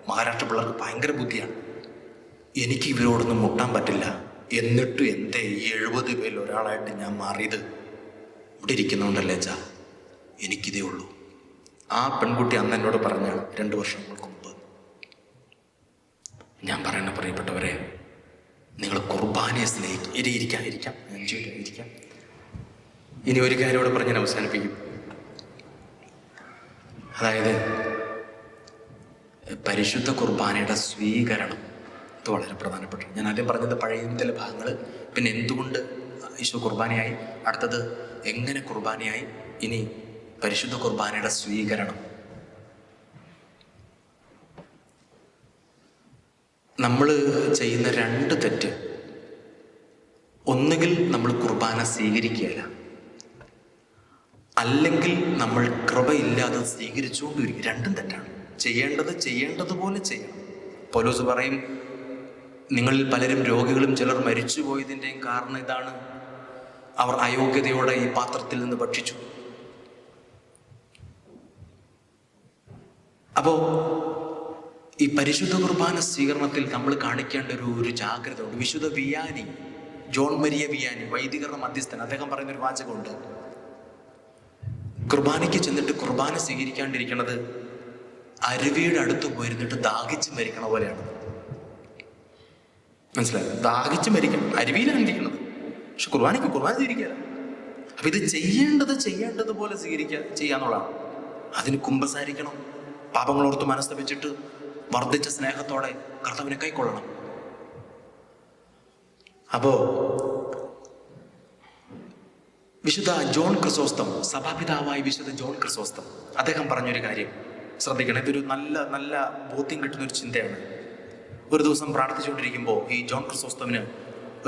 മഹാരാഷ്ട്ര പിള്ളേർക്ക് ഭയങ്കര ബുദ്ധിയാണ്. എനിക്ക് ഇവരോടൊന്നും മുട്ടാൻ പറ്റില്ല. എന്നിട്ടും എന്തേ ഈ 70 പേരിൽ ഒരാളായിട്ട് ഞാൻ മാറിയത്? ഇവിടെ ഇരിക്കുന്നതുകൊണ്ടല്ലേ അച്ഛാ, എനിക്കിതേ ഉള്ളൂ. ആ പെൺകുട്ടി അന്ന് എന്നോട് പറഞ്ഞാണ് 2 വർഷങ്ങൾക്ക് മുമ്പ്. ഞാൻ പറയുന്ന പ്രിയപ്പെട്ടവരെ, നിങ്ങൾ കുർബാനയെ സ്നേഹിക്കാം. ഇരിക്കാം. ഇനി ഒരു കാര്യം കൂടെ പറഞ്ഞ് ഞാൻ അവസാനിപ്പിക്കും. അതായത് പരിശുദ്ധ കുർബാനയുടെ സ്വീകരണം. ഇത് വളരെ പ്രധാനപ്പെട്ട. ഞാൻ ആദ്യം പറഞ്ഞത് പഴയ ചില ഭാഗങ്ങൾ, പിന്നെ എന്തുകൊണ്ട് ഈശോ കുർബാനയായി, അടുത്തത് എങ്ങനെ കുർബാനയായി, ഇനി പരിശുദ്ധ കുർബാനയുടെ സ്വീകരണം. നമ്മൾ ചെയ്യുന്ന 2 തെറ്റ്. ഒന്നുകിൽ നമ്മൾ കുർബാന സ്വീകരിക്കുകയില്ല, അല്ലെങ്കിൽ നമ്മൾ കൃപയില്ലാതെ സ്വീകരിച്ചുകൊണ്ടിരിക്കും. 2 തെറ്റാണ്. ചെയ്യേണ്ടതുപോലെ ചെയ്യണം. പൗലോസ് പറയും, നിങ്ങളിൽ പലരും രോഗികളും ചിലർ മരിച്ചുപോയതിൻ്റെയും കാരണം ഇതാണ്, അവർ അയോഗ്യതയോടെ ഈ പാത്രത്തിൽ നിന്ന് ഭക്ഷിച്ചു. അപ്പോൾ ഈ പരിശുദ്ധ കുർബാന സ്വീകരണത്തിൽ നമ്മൾ കാണിക്കേണ്ട ഒരു ജാഗ്രത ഉണ്ട്. വിശുദ്ധ വിയാനി, ജോൺ മരിയ വിയാനി, വൈദികരുടെ മധ്യസ്ഥൻ, അദ്ദേഹം പറയുന്നൊരു വാചകമുണ്ട്. കുർബാനയ്ക്ക് ചെന്നിട്ട് കുർബാന സ്വീകരിക്കാണ്ടിരിക്കുന്നത് അരുവിയുടെ അടുത്ത് പോയിരുന്നിട്ട് ദാഹിച്ച് മരിക്കണ പോലെയാണ്. മനസ്സിലായി? ദാഹിച്ച് മരിക്കണം. അരുവിയിലാണ് ഇരിക്കുന്നത്, പക്ഷെ കുർബാന സ്വീകരിക്കാറ്. അപ്പൊ ഇത് ചെയ്യേണ്ടതുപോലെ ചെയ്യാന്നുള്ളതാണ്. അതിന് കുമ്പസാരിക്കണം. പാപങ്ങളോർത്ത് മനസ്തപിച്ചിട്ട് വർദ്ധിച്ച സ്നേഹത്തോടെ കർത്താവിനെ കൈക്കൊള്ളണം. അപ്പോ വിശുദ്ധ ജോൺ ക്രിസോസ്തം, സഭാപിതാവായ വിശുദ്ധ ജോൺ ക്രിസോസ്തം, അദ്ദേഹം പറഞ്ഞൊരു കാര്യം ശ്രദ്ധിക്കണം. ഇതൊരു നല്ല ബോധ്യം കിട്ടുന്ന ഒരു ചിന്തയാണ്. ഒരു ദിവസം പ്രാർത്ഥിച്ചുകൊണ്ടിരിക്കുമ്പോൾ ഈ ജോൺ ക്രിസോസ്തമിന്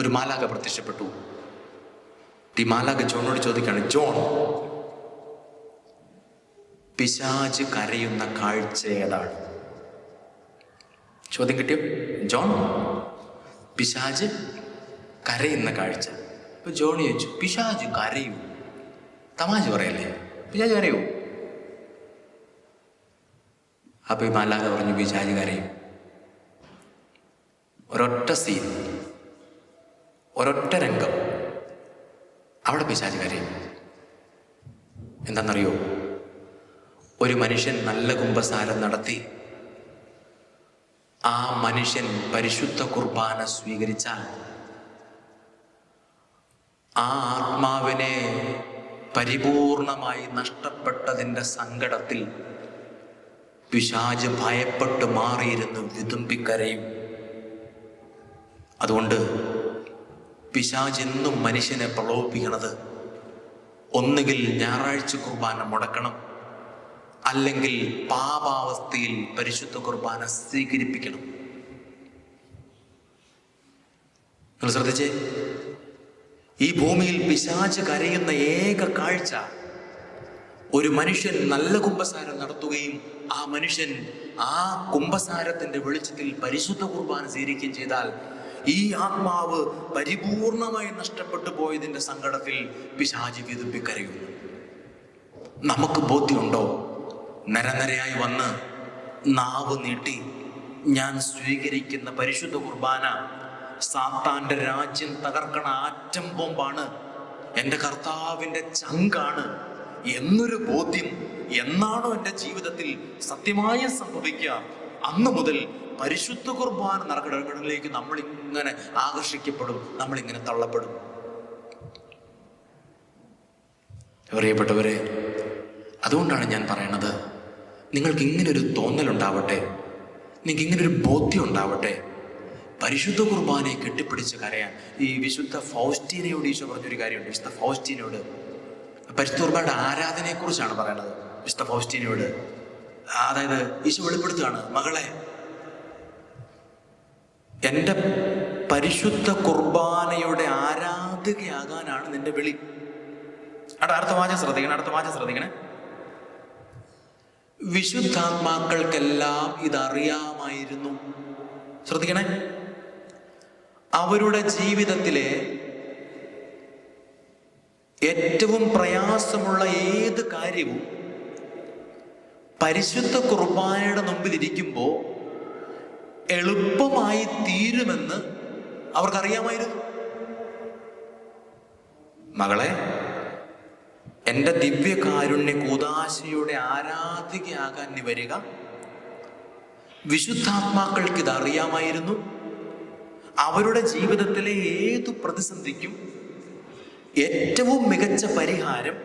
ഒരു മാലാഖ പ്രത്യക്ഷപ്പെട്ടു. ഈ മാലാഖ ജോണിനോട് ചോദിക്കുകയാണ്, ജോൺ, പിശാച് കരയുന്ന കാഴ്ച ഏതാണ്? ചോദ്യം കിട്ടിയോ? ജോൺ, പിശാച് കരയുന്ന കാഴ്ച. അപ്പൊ ജോൺ ചോദിച്ചു, പിശാച് കരയൂ? തമാശ പറയല്ലേ, പിശാച് കരയൂ? അപ്പൊ ഈ മാലാഖ പറഞ്ഞു, പിശാച് കരയും. ഒരൊറ്റ സീൻ, ഒരൊറ്റ രംഗം, അവിടെ പിശാച് കരയും. എന്താണെന്നറിയോ? ഒരു മനുഷ്യൻ നല്ല കുമ്പസാരം നടത്തി ആ മനുഷ്യൻ പരിശുദ്ധ കുർബാന സ്വീകരിച്ചാൽ ആ ആത്മാവിനെ പരിപൂർണമായി നഷ്ടപ്പെട്ടതിൻ്റെ സങ്കടത്തിൽ പിശാച് ഭയപ്പെട്ട് മാറിയിരുന്ന് വിതുമ്പിക്കരയും. അതുകൊണ്ട് പിശാചെന്നും മനുഷ്യനെ പ്രലോഭിപ്പിക്കണത് ഒന്നുകിൽ ഞായറാഴ്ച കുർബാന മുടക്കണം, അല്ലെങ്കിൽ പാപാവസ്ഥയിൽ പരിശുദ്ധ കുർബാന സ്വീകരിപ്പിക്കണം. നിങ്ങൾ ശ്രദ്ധിച്ചേ, ഈ ഭൂമിയിൽ പിശാച് കരയുന്ന ഏക കാഴ്ച ഒരു മനുഷ്യൻ നല്ല കുമ്പസാരം നടത്തുകയും ആ മനുഷ്യൻ ആ കുമ്പസാരത്തിന്റെ വെളിച്ചത്തിൽ പരിശുദ്ധ കുർബാന സ്വീകരിക്കുകയും ചെയ്താൽ ഈ ആത്മാവ് പരിപൂർണമായി നഷ്ടപ്പെട്ടു പോയതിന്റെ സങ്കടത്തിൽ പിശാച് വിതുമ്പി കരയുന്നു. നമുക്ക് ബോധ്യമുണ്ടോ? നരനരയായി വന്ന് നാവ് നീട്ടി ഞാൻ സ്വീകരിക്കുന്ന പരിശുദ്ധ കുർബാന സാത്താന്റെ രാജ്യം തകർക്കണ ആറ്റം ബോംബാണ്, എൻ്റെ കർത്താവിൻ്റെ ചങ്കാണ് എന്നൊരു ബോധ്യം എന്നാണോ എൻ്റെ ജീവിതത്തിൽ സത്യമായി സംഭവിക്കുക, അന്ന് മുതൽ പരിശുദ്ധ കുർബാന നടക്കടങ്ങളിലേക്ക് നമ്മളിങ്ങനെ ആകർഷിക്കപ്പെടും, നമ്മളിങ്ങനെ തള്ളപ്പെടും. പ്രിയപ്പെട്ടവരെ, അതുകൊണ്ടാണ് ഞാൻ പറയണത്, നിങ്ങൾക്ക് ഇങ്ങനൊരു തോന്നലുണ്ടാവട്ടെ, നിങ്ങൾക്ക് ഇങ്ങനൊരു ബോധ്യം ഉണ്ടാവട്ടെ. പരിശുദ്ധ കുർബാനയെ കെട്ടിപ്പിടിച്ച് കരയാൻ ഈ വിശുദ്ധ ഫൗസ്റ്റീനയോട് ഈശോ പറഞ്ഞൊരു കാര്യമുണ്ട്. വിശുദ്ധ ഫൗസ്റ്റീനയോട് പരിശുദ്ധ കുർബാനയുടെ ആരാധനയെക്കുറിച്ചാണ് പറയണത്. വിശുദ്ധ ഫൗസ്റ്റീനയോട് അതായത് ഈശോ വെളിപ്പെടുത്തുകയാണ്, മകളെ, എൻ്റെ പരിശുദ്ധ കുർബാനയുടെ ആരാധകയാകാനാണ് നിന്റെ വിളി. അടുത്ത വാചകം ശ്രദ്ധിക്കണേ. വിശുദ്ധാത്മാക്കൾക്കെല്ലാം ഇതറിയാമായിരുന്നു. ശ്രദ്ധിക്കണേ, അവരുടെ ജീവിതത്തിലെ ഏറ്റവും പ്രയാസമുള്ള ഏത് കാര്യവും പരിശുദ്ധ കുർബാനയുടെ മുമ്പിൽ ഇരിക്കുമ്പോൾ എളുപ്പമായി തീരുമെന്ന് അവർക്കറിയാമായിരുന്നു. മകളെ, എൻ്റെ ദിവ്യകാരുണ്യ കൂദാശയുടെ ആരാധികയാകാൻ നീ വരിക. വിശുദ്ധാത്മാക്കൾക്ക് ഇതറിയാമായിരുന്നു. അവരുടെ ജീവിതത്തിലെ ഏതു പ്രതിസന്ധിക്കും ഏറ്റവും മികച്ച പരിഹാരം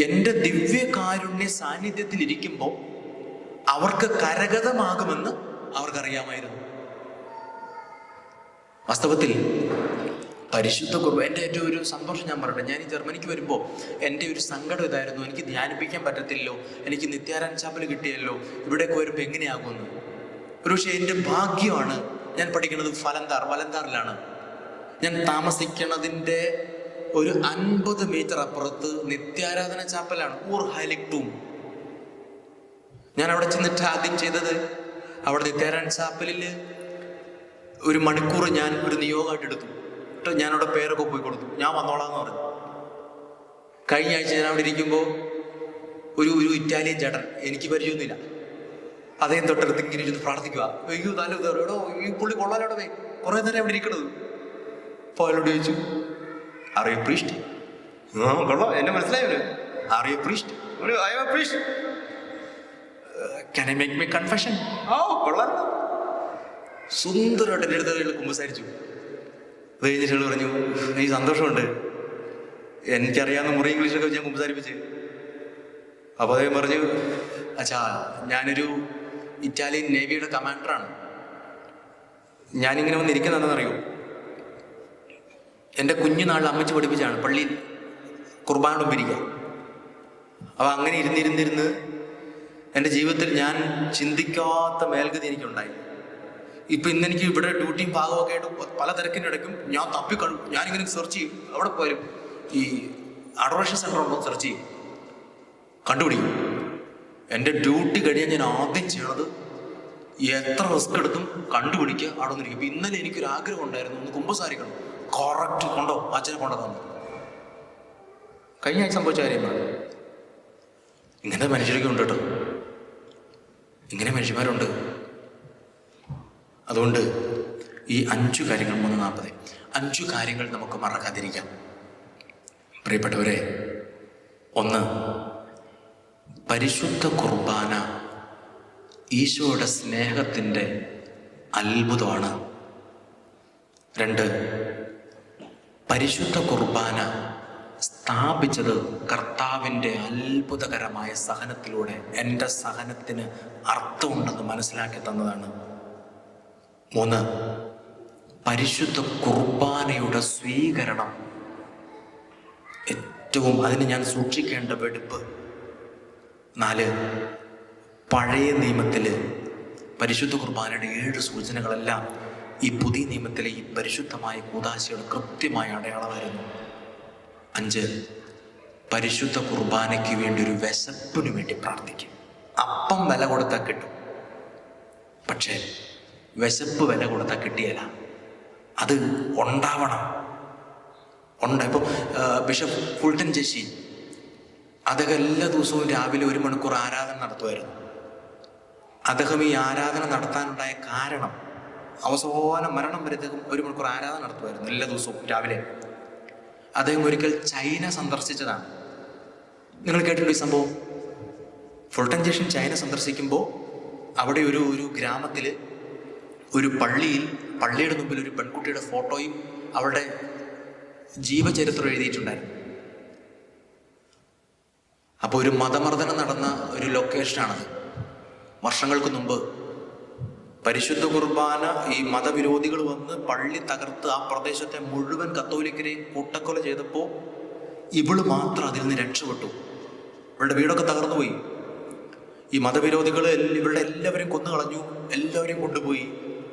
എൻ്റെ ദിവ്യകാരുണ്യ സാന്നിധ്യത്തിൽ ഇരിക്കുമ്പോൾ അവർക്ക് കരഗതമാകുമെന്ന് അവർക്കറിയാമായിരുന്നു. വാസ്തവത്തിൽ പരിശുദ്ധ കുർബാന എൻ്റെ ഏറ്റവും ഒരു സന്തോഷം ഞാൻ പറയട്ടെ. ഞാൻ ഈ ജർമ്മനിക്ക് വരുമ്പോൾ എൻ്റെ ഒരു സങ്കടം ഇതായിരുന്നു, എനിക്ക് ധ്യാനിപ്പിക്കാൻ പറ്റത്തില്ലല്ലോ, എനിക്ക് നിത്യാരാധന ചാപ്പൽ കിട്ടിയല്ലോ, ഇവിടേക്ക് വരുമ്പോൾ എങ്ങനെയാകുമെന്ന്. ഒരു പക്ഷേ എൻ്റെ ഭാഗ്യമാണ് ഞാൻ പഠിക്കുന്നത് വലന്താറിലാണ്. ഞാൻ താമസിക്കണതിൻ്റെ ഒരു 50 മീറ്റർ അപ്പുറത്ത് നിത്യാരാധന ചാപ്പലാണ്, ഹൈലിക്ടൂം. ഞാൻ അവിടെ ചെന്നിട്ട് ആദ്യം ചെയ്തത്, അവിടെ നിത്യാരാധന ചാപ്പലിൽ 1 മണിക്കൂർ ഞാൻ ഒരു നിയോഗമായിട്ട് എടുത്തു. ഞാനവിടെ പേരൊക്കെ പോയി കൊടുത്തു, ഞാൻ വന്നോളാന്ന് പറഞ്ഞു. കഴിഞ്ഞ ആഴ്ച ഞാൻ അവിടെ ഇരിക്കുമ്പോൾ ഒരു ഇറ്റാലിയൻ ചേട്ടൻ, എനിക്ക് പരിചയമൊന്നുമില്ല, അദ്ദേഹം തൊട്ടടുത്ത് ഇങ്ങനെ ഇരുന്ന് പ്രാർത്ഥിക്കുക. അയ്യോ നല്ല എടോ, ഈ പുള്ളി കൊള്ളാലോടെ പോയി കുറേ നേരം അവിടെ ഇരിക്കണത്. അപ്പോൾ അയാളോട് ചോദിച്ചു, അറിയോ പ്രീസ്റ്റ്? കൊള്ളാം, എന്നെ മനസ്സിലായല്ലോ. അറിയോ priest? Can I make my confession? കൊള്ളാം. സുന്ദരമായിട്ട് എൻ്റെ അടുത്ത് കുമ്പസാരിച്ചു. അത് കഴിഞ്ഞിട്ട് പറഞ്ഞു, എനിക്ക് സന്തോഷമുണ്ട്, എനിക്കറിയാവുന്ന മുറി ഇംഗ്ലീഷൊക്കെ ഞാൻ കുമ്പസാരിപ്പിച്ച്. അപ്പോൾ അദ്ദേഹം പറഞ്ഞു, അച്ഛാ, ഞാനൊരു ഇറ്റാലിയൻ നേവിയുടെ കമാൻഡറാണ്. ഞാനിങ്ങനെ വന്നിരിക്കുന്നതെന്നറിയോ, എൻ്റെ കുഞ്ഞുനാളിൽ അമ്മച്ചി പഠിപ്പിച്ചാണ് പള്ളിയിൽ കുർബാന മുമ്പിരിക്കുക. അപ്പോൾ അങ്ങനെ ഇരുന്നിരുന്നിരുന്ന് എൻ്റെ ജീവിതത്തിൽ ഞാൻ ചിന്തിക്കാത്ത മേൽഗതി എനിക്കുണ്ടായി. ഇപ്പം ഇന്നെനിക്ക് ഇവിടെ ഡ്യൂട്ടിയും ഭാഗമൊക്കെ ആയിട്ട് പല തിരക്കിനിടയ്ക്കും ഞാൻ ഞാനിങ്ങനെ സെർച്ച് ചെയ്യും. അവിടെ പോയാലും ഈ അഡോറേഷൻ സെൻ്റർ ഉണ്ടോ സെർച്ച് ചെയ്യും, കണ്ടുപിടിക്കും. എൻ്റെ ഡ്യൂട്ടി കഴിഞ്ഞാൽ ഞാൻ ആദ്യം ചെയ്യണത് എത്ര റിസ്ക് എടുത്തും കണ്ടുപിടിക്കുക, അവിടെ നിന്നിരിക്കും. ഇപ്പം ഇന്നലെ എനിക്കൊരു ആഗ്രഹം ഉണ്ടായിരുന്നു, ഒന്ന് കുമ്പസാരിക്കണം. കറക്റ്റ് കൊണ്ടോ അച്ഛനെ കൊണ്ടോ തന്നു. കഴിഞ്ഞ ആഴ്ച സംഭവിച്ച കാര്യമാണ്. ഇങ്ങനെ മനുഷ്യരൊക്കെ ഉണ്ട് കേട്ടോ, ഇങ്ങനെ മനുഷ്യന്മാരുണ്ട്. അതുകൊണ്ട് ഈ 5 കാര്യങ്ങൾ 3:40 5 കാര്യങ്ങൾ നമുക്ക് മറക്കാതിരിക്കാം. പ്രിയപ്പെട്ടവരെ, 1, പരിശുദ്ധ കുർബാന ഈശോയുടെ സ്നേഹത്തിൻ്റെ അത്ഭുതമാണ്. 2, പരിശുദ്ധ കുർബാന സ്ഥാപിച്ചത് കർത്താവിൻ്റെ അത്ഭുതകരമായ സഹനത്തിലൂടെ എൻ്റെ സഹനത്തിന് അർത്ഥമുണ്ടെന്ന് മനസ്സിലാക്കി തന്നതാണ്. 3, പരിശുദ്ധ കുർബാനയുടെ സ്വീകരണം ഏറ്റവും അതിന് ഞാൻ സൂക്ഷിക്കേണ്ട വെടിപ്പ്. 4, പഴയ നിയമത്തില് പരിശുദ്ധ കുർബാനയുടെ 7 സൂചനകളെല്ലാം ഈ പുതിയ നിയമത്തിലെ ഈ പരിശുദ്ധമായ കൂദാശയുടെ കൃത്യമായ അടയാളമായിരുന്നു. 5, പരിശുദ്ധ കുർബാനയ്ക്ക് വേണ്ടി ഒരു വിശപ്പിന് വേണ്ടി പ്രാർത്ഥിക്കും. അപ്പം വില കൊടുത്താൽ കിട്ടും, പക്ഷേ വിശപ്പ് വില കൊടുത്താൽ കിട്ടിയല്ല, അത് ഉണ്ടാവണം. ഇപ്പോൾ ബിഷപ്പ് ഫുൾട്ടൻ ചേച്ചി അദ്ദേഹം എല്ലാ ദിവസവും രാവിലെ 1 മണിക്കൂർ ആരാധന നടത്തുമായിരുന്നു. അദ്ദേഹം ഈ ആരാധന നടത്താനുണ്ടായ കാരണം അവസാന മരണം വരെ അദ്ദേഹം 1 മണിക്കൂർ ആരാധന നടത്തുമായിരുന്നു എല്ലാ ദിവസവും രാവിലെ. അദ്ദേഹം ഒരിക്കൽ ചൈന സന്ദർശിച്ചതാണ്. നിങ്ങൾ കേട്ടിട്ടുണ്ട് ഈ സംഭവം? ഫുൾട്ടൻ ജേഷൻ ചൈന സന്ദർശിക്കുമ്പോൾ അവിടെ ഒരു ഗ്രാമത്തിൽ ഒരു പള്ളിയുടെ മുമ്പിൽ ഒരു പെൺകുട്ടിയുടെ ഫോട്ടോയും അവളുടെ ജീവചരിത്രം എഴുതിയിട്ടുണ്ടായിരുന്നു. അപ്പോൾ ഒരു മതമർദ്ദനം നടന്ന ഒരു ലൊക്കേഷനാണത്. വർഷങ്ങൾക്ക് മുമ്പ് പരിശുദ്ധ കുർബാന ഈ മതവിരോധികൾ വന്ന് പള്ളി തകർത്ത് ആ പ്രദേശത്തെ മുഴുവൻ കത്തോലിക്കരെയും കൂട്ടക്കൊല ചെയ്തപ്പോൾ ഇവള് മാത്രം അതിൽ നിന്ന് രക്ഷപ്പെട്ടു. ഇവളുടെ വീടൊക്കെ തകർന്നു പോയി. ഈ മതവിരോധികൾ ഇവളുടെ എല്ലാവരെയും കൊന്നു കളഞ്ഞു, എല്ലാവരെയും കൊണ്ടുപോയി.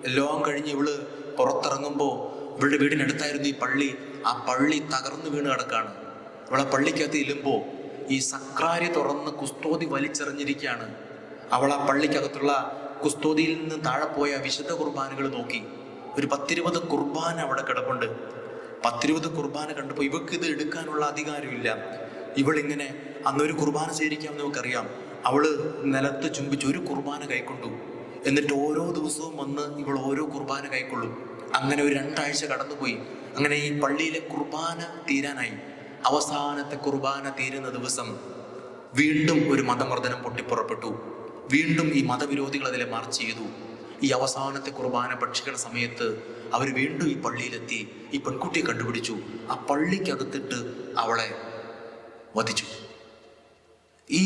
എല്ലാം കഴിഞ്ഞ് ഇവള് പുറത്തിറങ്ങുമ്പോൾ ഇവളുടെ വീടിനടുത്തായിരുന്നു ഈ പള്ളി. ആ പള്ളി തകർന്നു വീണ് കിടക്കാണ്. അവളെ പള്ളിക്കകത്ത് ഇല്ലുമ്പോൾ ഈ സക്രാരി തുറന്ന് കുസ്തോതി വലിച്ചെറിഞ്ഞിരിക്കുകയാണ്. അവൾ ആ പള്ളിക്കകത്തുള്ള കുസ്തോതിയിൽ നിന്ന് താഴെ പോയ വിശുദ്ധ കുർബാനകൾ നോക്കി. ഒരു 10-20 കുർബാന അവിടെ കിടപ്പുണ്ട്. 10-20 കുർബാന കണ്ടപ്പോൾ ഇവക്ക് ഇത് എടുക്കാനുള്ള അധികാരമില്ല. ഇവളിങ്ങനെ അന്നൊരു കുർബാന സ്വീകരിക്കാമെന്ന് നമുക്കറിയാം. അവള് നിലത്ത് ചുംബിച്ച് ഒരു കുർബാന കൈക്കൊണ്ടു. എന്നിട്ട് ഓരോ ദിവസവും വന്ന് ഇവൾ ഓരോ കുർബാന കൈക്കൊള്ളും. അങ്ങനെ ഒരു 2 ആഴ്ച കടന്നുപോയി. അങ്ങനെ ഈ പള്ളിയിലെ കുർബാന തീരാനായി. അവസാനത്തെ കുർബാന തീരുന്ന ദിവസം വീണ്ടും ഒരു മതമർദ്ദനം പൊട്ടിപ്പുറപ്പെട്ടു. വീണ്ടും ഈ മതവിരോധികൾ അതിലെ മാർച്ച് ചെയ്തു. ഈ അവസാനത്തെ കുർബാന ഭക്ഷിക്കുന്ന സമയത്ത് അവർ വീണ്ടും ഈ പള്ളിയിലെത്തി. ഈ പെൺകുട്ടിയെ കണ്ടുപിടിച്ചു. ആ പള്ളിക്കകത്തിട്ട് അവളെ വധിച്ചു. ഈ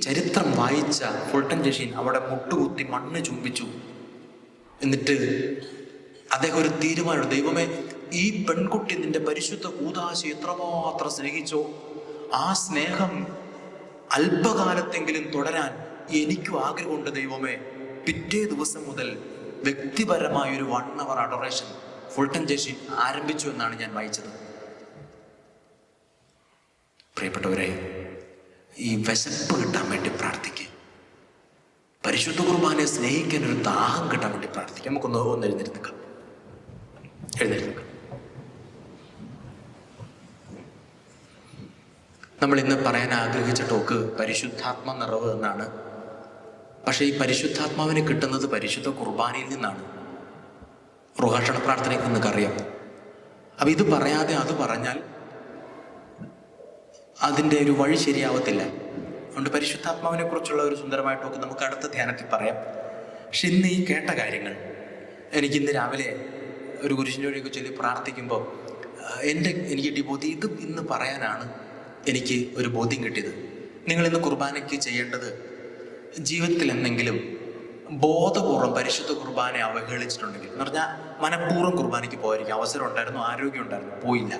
ചരിത്രം വായിച്ച ഫുൾട്ടൻ ജഷീൻ അവിടെ മുട്ടുകുത്തി മണ്ണ് ചുംബിച്ചു. എന്നിട്ട് അദ്ദേഹം ഒരു തീരുമാനം, ദൈവമേ, ഈ പെൺകുട്ടി നിന്റെ പരിശുദ്ധ കൂദാശ എത്രമാത്രം സ്നേഹിച്ചോ, ആ സ്നേഹം അല്പകാലത്തെങ്കിലും തുടരാൻ എനിക്കും ആഗ്രഹമുണ്ട് ദൈവമേ. പിറ്റേ ദിവസം മുതൽ വ്യക്തിപരമായൊരു 1 hour അഡോറേഷൻ ഫുൾട്ടൻ ജഷീൻ ആരംഭിച്ചു എന്നാണ് ഞാൻ വായിച്ചത്. പ്രിയപ്പെട്ടവരെ, ഈ വിശപ്പ് കിട്ടാൻ വേണ്ടി പ്രാർത്ഥിക്കുക. പരിശുദ്ധ കുർബാനയെ സ്നേഹിക്കാൻ ഒരു ദാഹം കിട്ടാൻ വേണ്ടി പ്രാർത്ഥിക്കുക. നമുക്കൊന്ന് എഴുന്നേൽക്കാം. നമ്മൾ ഇന്ന് പറയാൻ ആഗ്രഹിച്ച ടോക്ക് പരിശുദ്ധാത്മ നിറവ് എന്നാണ്. പക്ഷേ ഈ പരിശുദ്ധാത്മാവിനെ കിട്ടുന്നത് പരിശുദ്ധ കുർബാനയിൽ നിന്നാണ്, റുഹാഷണ പ്രാർത്ഥനയ്ക്ക് നിങ്ങൾക്കറിയാം. അപ്പം ഇത് പറയാതെ അത് പറഞ്ഞാൽ അതിൻ്റെ ഒരു വഴി ശരിയാവത്തില്ല. അതുകൊണ്ട് പരിശുദ്ധാത്മാവിനെ കുറിച്ചുള്ള ഒരു സുന്ദരമായ ടോക്ക് നമുക്ക് അടുത്ത ധ്യാനത്തിൽ പറയാം. പക്ഷെ ഇന്ന് ഈ കേട്ട കാര്യങ്ങൾ എനിക്കിന്ന് രാവിലെ ഒരു കുരിശിൻ്റെ വഴിയൊക്കെ ചൊല്ലി പ്രാർത്ഥിക്കുമ്പോൾ എനിക്ക് കിട്ടിയ ബോധ്യം, ഇത് ഇന്ന് പറയാനാണ് എനിക്ക് ഒരു ബോധ്യം കിട്ടിയത്. നിങ്ങളിന്ന് കുർബാനയ്ക്ക് ചെയ്യേണ്ടത്, ജീവിതത്തിൽ എന്തെങ്കിലും ബോധപൂർവം പരിശുദ്ധ കുർബാനയെ അവഹേളിച്ചിട്ടുണ്ടെങ്കിൽ, എന്ന് പറഞ്ഞാൽ മനഃപൂർവ്വം കുർബാനയ്ക്ക് പോയിരിക്കും, അവസരം ഉണ്ടായിരുന്നു, ആരോഗ്യം ഉണ്ടായിരുന്നു, പോയില്ല.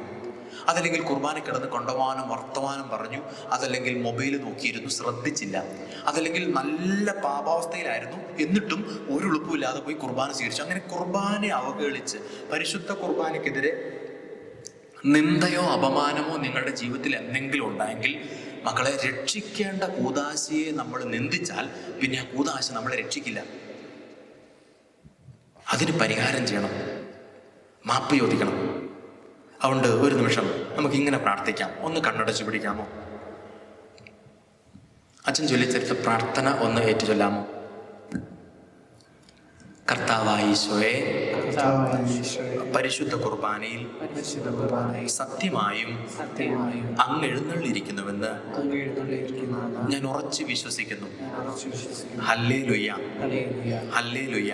അതല്ലെങ്കിൽ കുർബാന കിടന്ന് കൊണ്ടുപോകാനും വർത്തമാനം പറഞ്ഞു, അതല്ലെങ്കിൽ മൊബൈൽ നോക്കിയിരുന്നു, ശ്രദ്ധിച്ചില്ല, അതല്ലെങ്കിൽ നല്ല പാപാവസ്ഥയിലായിരുന്നു, എന്നിട്ടും ഒരു എളുപ്പമില്ലാതെ പോയി കുർബാന സ്വീകരിച്ചു. അങ്ങനെ കുർബാനയെ അവഹേളിച്ച് പരിശുദ്ധ കുർബാനയ്ക്കെതിരെ നിന്ദയോ അപമാനമോ നിങ്ങളുടെ ജീവിതത്തിൽ എന്തെങ്കിലും ഉണ്ടായെങ്കിൽ, മക്കളെ, രക്ഷിക്കേണ്ട കൂദാശയെ നമ്മൾ നിന്ദിച്ചാൽ പിന്നെ ആ കൂദാശ നമ്മളെ രക്ഷിക്കില്ല. അതിന് പരിഹാരം ചെയ്യണം, മാപ്പ് ചോദിക്കണം. അതുകൊണ്ട് ഒരു നിമിഷം നമുക്കിങ്ങനെ പ്രാർത്ഥിക്കാം. ഒന്ന് കണ്ണടച്ച് പിടിക്കാമോ? അച്ഛൻ ചൊല്ലിച്ചെടുത്ത പ്രാർത്ഥന ഒന്ന് ഏറ്റുചൊല്ലാമോ? കർത്താവായ ഈശോയെ, പരിശുദ്ധ കുർബാനയിൽ സത്യമായും അങ്ങ് എഴുന്നള്ളിയിരിക്കുന്നുവെന്ന് ഞാൻ ഉറച്ചു വിശ്വസിക്കുന്നു. Hallelujah, hallelujah.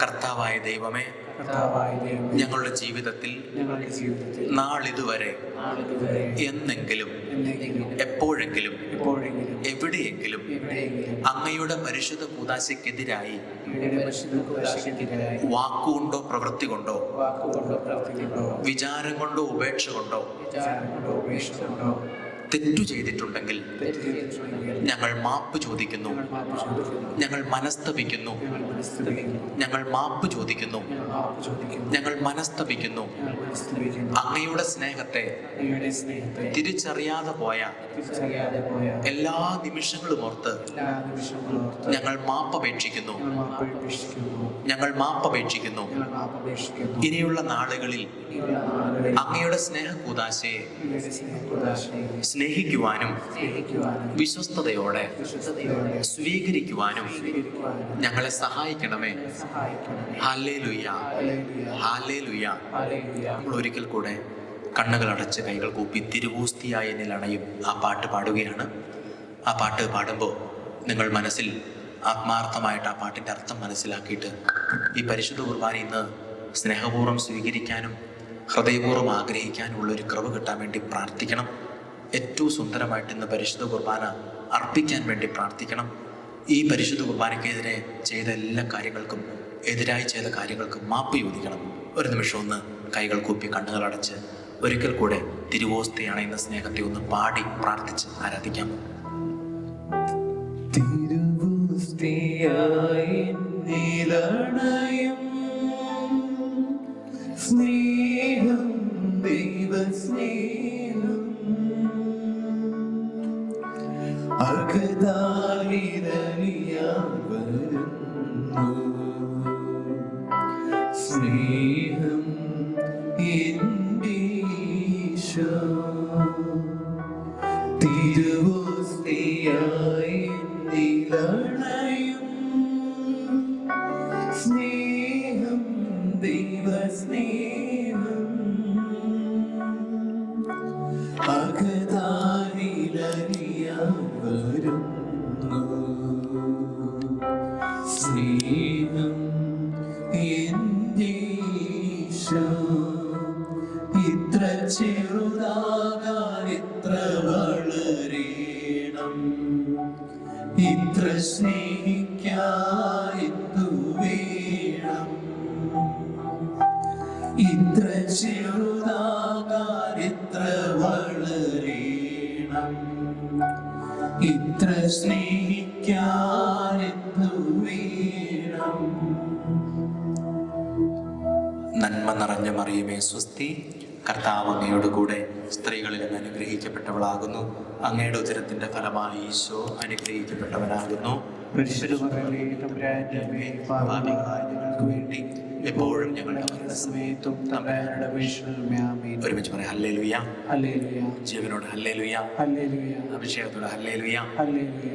കർത്താവായ ദൈവമേ, കർത്താവായ ദൈവമേ, ഞങ്ങളുടെ ജീവിതത്തിൽ ഞങ്ങളുടെ ജീവിതത്തിൽ നാളിതുവരെ നാളിതുവരെ എന്നെങ്കിലും എന്നെങ്കിലും എപ്പോഴെങ്കിലും എപ്പോഴെങ്കിലും എവിടെയെങ്കിലും എവിടെയെങ്കിലും അങ്ങയുടെ പരിശുദ്ധ കൂദാശയ്ക്കെതിരായി അങ്ങയുടെ പരിശുദ്ധ കൂദാശയ്ക്കെതിരായി വാക്കുകൊണ്ടോ പ്രവൃത്തി കൊണ്ടോ വാക്കുകൊണ്ടോ പ്രവർത്തിക്കൊണ്ടോ വിചാരം കൊണ്ടോ ഉപേക്ഷ കൊണ്ടോ വിചാരം കൊണ്ടോ ഉപേക്ഷ കൊണ്ടോ തെറ്റു ചെയ്തിട്ടുണ്ടെങ്കിൽ തെറ്റ് ചെയ്തിട്ടുണ്ടെങ്കിൽ ഞങ്ങൾ മാപ്പ് ചോദിക്കുന്നു, ഞങ്ങൾ മാപ്പ് ചോദിക്കുന്നു. ഞങ്ങൾ മനസ്തപിക്കുന്നു, ഞങ്ങൾ മനസ്തുതിക്കുന്നു. ഞങ്ങൾ മാപ്പ് ചോദിക്കുന്നു, ഞങ്ങൾ മാപ്പ് ചോദിക്കുന്നു. ഞങ്ങൾ മനസ്തപിക്കുന്നു. ഞങ്ങൾ മനസ്തുതിക്കുന്നു. അങ്ങയുടെ സ്നേഹത്തെ അങ്ങയുടെ സ്നേഹത്തെ തിരിച്ചറിയാതെ പോയ തിരിച്ചറിയാതെ പോയ എല്ലാ നിമിഷങ്ങളും ഓർത്ത് എല്ലാ നിമിഷങ്ങളും ഓർത്ത് ഞങ്ങൾ മാപ്പപേക്ഷിക്കുന്നു, ഞങ്ങൾ മാപ്പപേക്ഷിക്കുന്നു. ഞങ്ങൾ മാപ്പപേക്ഷിക്കുന്നു. ഞങ്ങൾ മാപ്പപേക്ഷിക്കുന്നു. ഇനിയുള്ള നാളുകളിൽ ഇനിയുള്ള നാളുകളിൽ അങ്ങയുടെ സ്നേഹ കൂദാശയെ അങ്ങയുടെ സ്നേഹപ്രകാശനെ സ്നേഹിക്കുവാനും സ്നേഹിക്കുവാനും വിശ്വസ്തയോടെ വിശ്വസ്തയോടെ സ്വീകരിക്കുവാനും സ്വീകരിക്കുവാനും ഞങ്ങളെ സഹായിക്കണമേ. സഹായിക്കണമേ. Hallelujah, hallelujah. ഹല്ലേലൂയ. ഹല്ലേലൂയ. നമ്മൾ ഒരിക്കൽ കൂടെ കണ്ണുകൾ അടച്ച് കൈകൾ കൂപ്പി തിരുവോസ്തിയായ എന്നിൽ അണയും ആ പാട്ട് പാടുകയാണ്. ആ പാട്ട് പാടുമ്പോൾ നിങ്ങൾ മനസ്സിൽ ആത്മാർത്ഥമായിട്ട് ആ പാട്ടിൻ്റെ അർത്ഥം മനസ്സിലാക്കിയിട്ട് ഈ പരിശുദ്ധ കുർബാന ഇന്ന് സ്നേഹപൂർവ്വം സ്വീകരിക്കാനും ഹൃദയപൂർവ്വം ആഗ്രഹിക്കാനുമുള്ള ഒരു കൃപ കിട്ടാൻ വേണ്ടി പ്രാർത്ഥിക്കണം. ഏറ്റവും സുന്ദരമായിട്ട് ഇന്ന് പരിശുദ്ധ കുർബാന അർപ്പിക്കാൻ വേണ്ടി പ്രാർത്ഥിക്കണം. ഈ പരിശുദ്ധ കുർബാനയ്ക്കെതിരെ ചെയ്ത എല്ലാ കാര്യങ്ങൾക്കും എതിരായി ചെയ്ത കാര്യങ്ങൾക്കും മാപ്പ് ചോദിക്കണം. ഒരു നിമിഷം ഒന്ന് കൈകൾ കൂപ്പി കണ്ണുകൾ അടച്ച് ഒരിക്കൽ കൂടെ തിരുവോസ്തിയാണ് എന്ന സ്നേഹത്തെ ഒന്ന് പാടി പ്രാർത്ഥിച്ച് ആരാധിക്കാമോ? തിരുവോസ്തിയായി നിലണയും സ്നേഹം ദൈവസ്നേഹം അകതാലിരലിയാൻ വരുന്നു. സ്നേഹം എൻ്റെ ഈശോ തിരുവോസ്തിയായി നിലണയും സ്നേഹം ദൈവസ്നേഹം അകതാലിരലിയാൻ വരുന്നു. സ്നേഹം എൻ്റെ ഈശോ ഇത്ര ചെറുതാകാൻ ഇത്ര വളരേണം, ഇത്ര സ്നേഹിക്കാൻ എന്തു വേണം. ഇത്ര ചെറുതാകാൻ ഇത്ര വളരേണം, ഇത്ര സ്നേഹിക്കാൻ എന്തു വേണം. നന്മ നിറഞ്ഞ മറിയമേ സ്വസ്തി, കർത്താവ് അങ്ങയോട് കൂടെ സ്ത്രീകളിൽ അങ്ങ് അനുഗ്രഹിക്കപ്പെട്ടവളാകുന്നു. അങ്ങയുടെ ഉദരത്തിന്റെ ഫലമായി ഈശോ അനുഗ്രഹിക്കപ്പെട്ടവനാകുന്നു. പരിശുദ്ധമറിയമേ, തമ്പുരാന്റെ അമ്മേ, പാപികളായ ഞങ്ങൾക്ക് വേണ്ടി എപ്പോഴും ഞങ്ങളുടെ സമയത്തും തമ്പുരാനുടെ അപേക്ഷകളുമേ. ആമേൻ. ഒരുമിച്ച് പറയാം. ഹല്ലേലൂയ. ഹല്ലേലൂയ. ജീവനോട് ഹല്ലേലൂയ, ഹല്ലേലൂയ. അഭിഷേകത്തോട് ഹല്ലേലൂയ. ഹല്ലേലൂയ.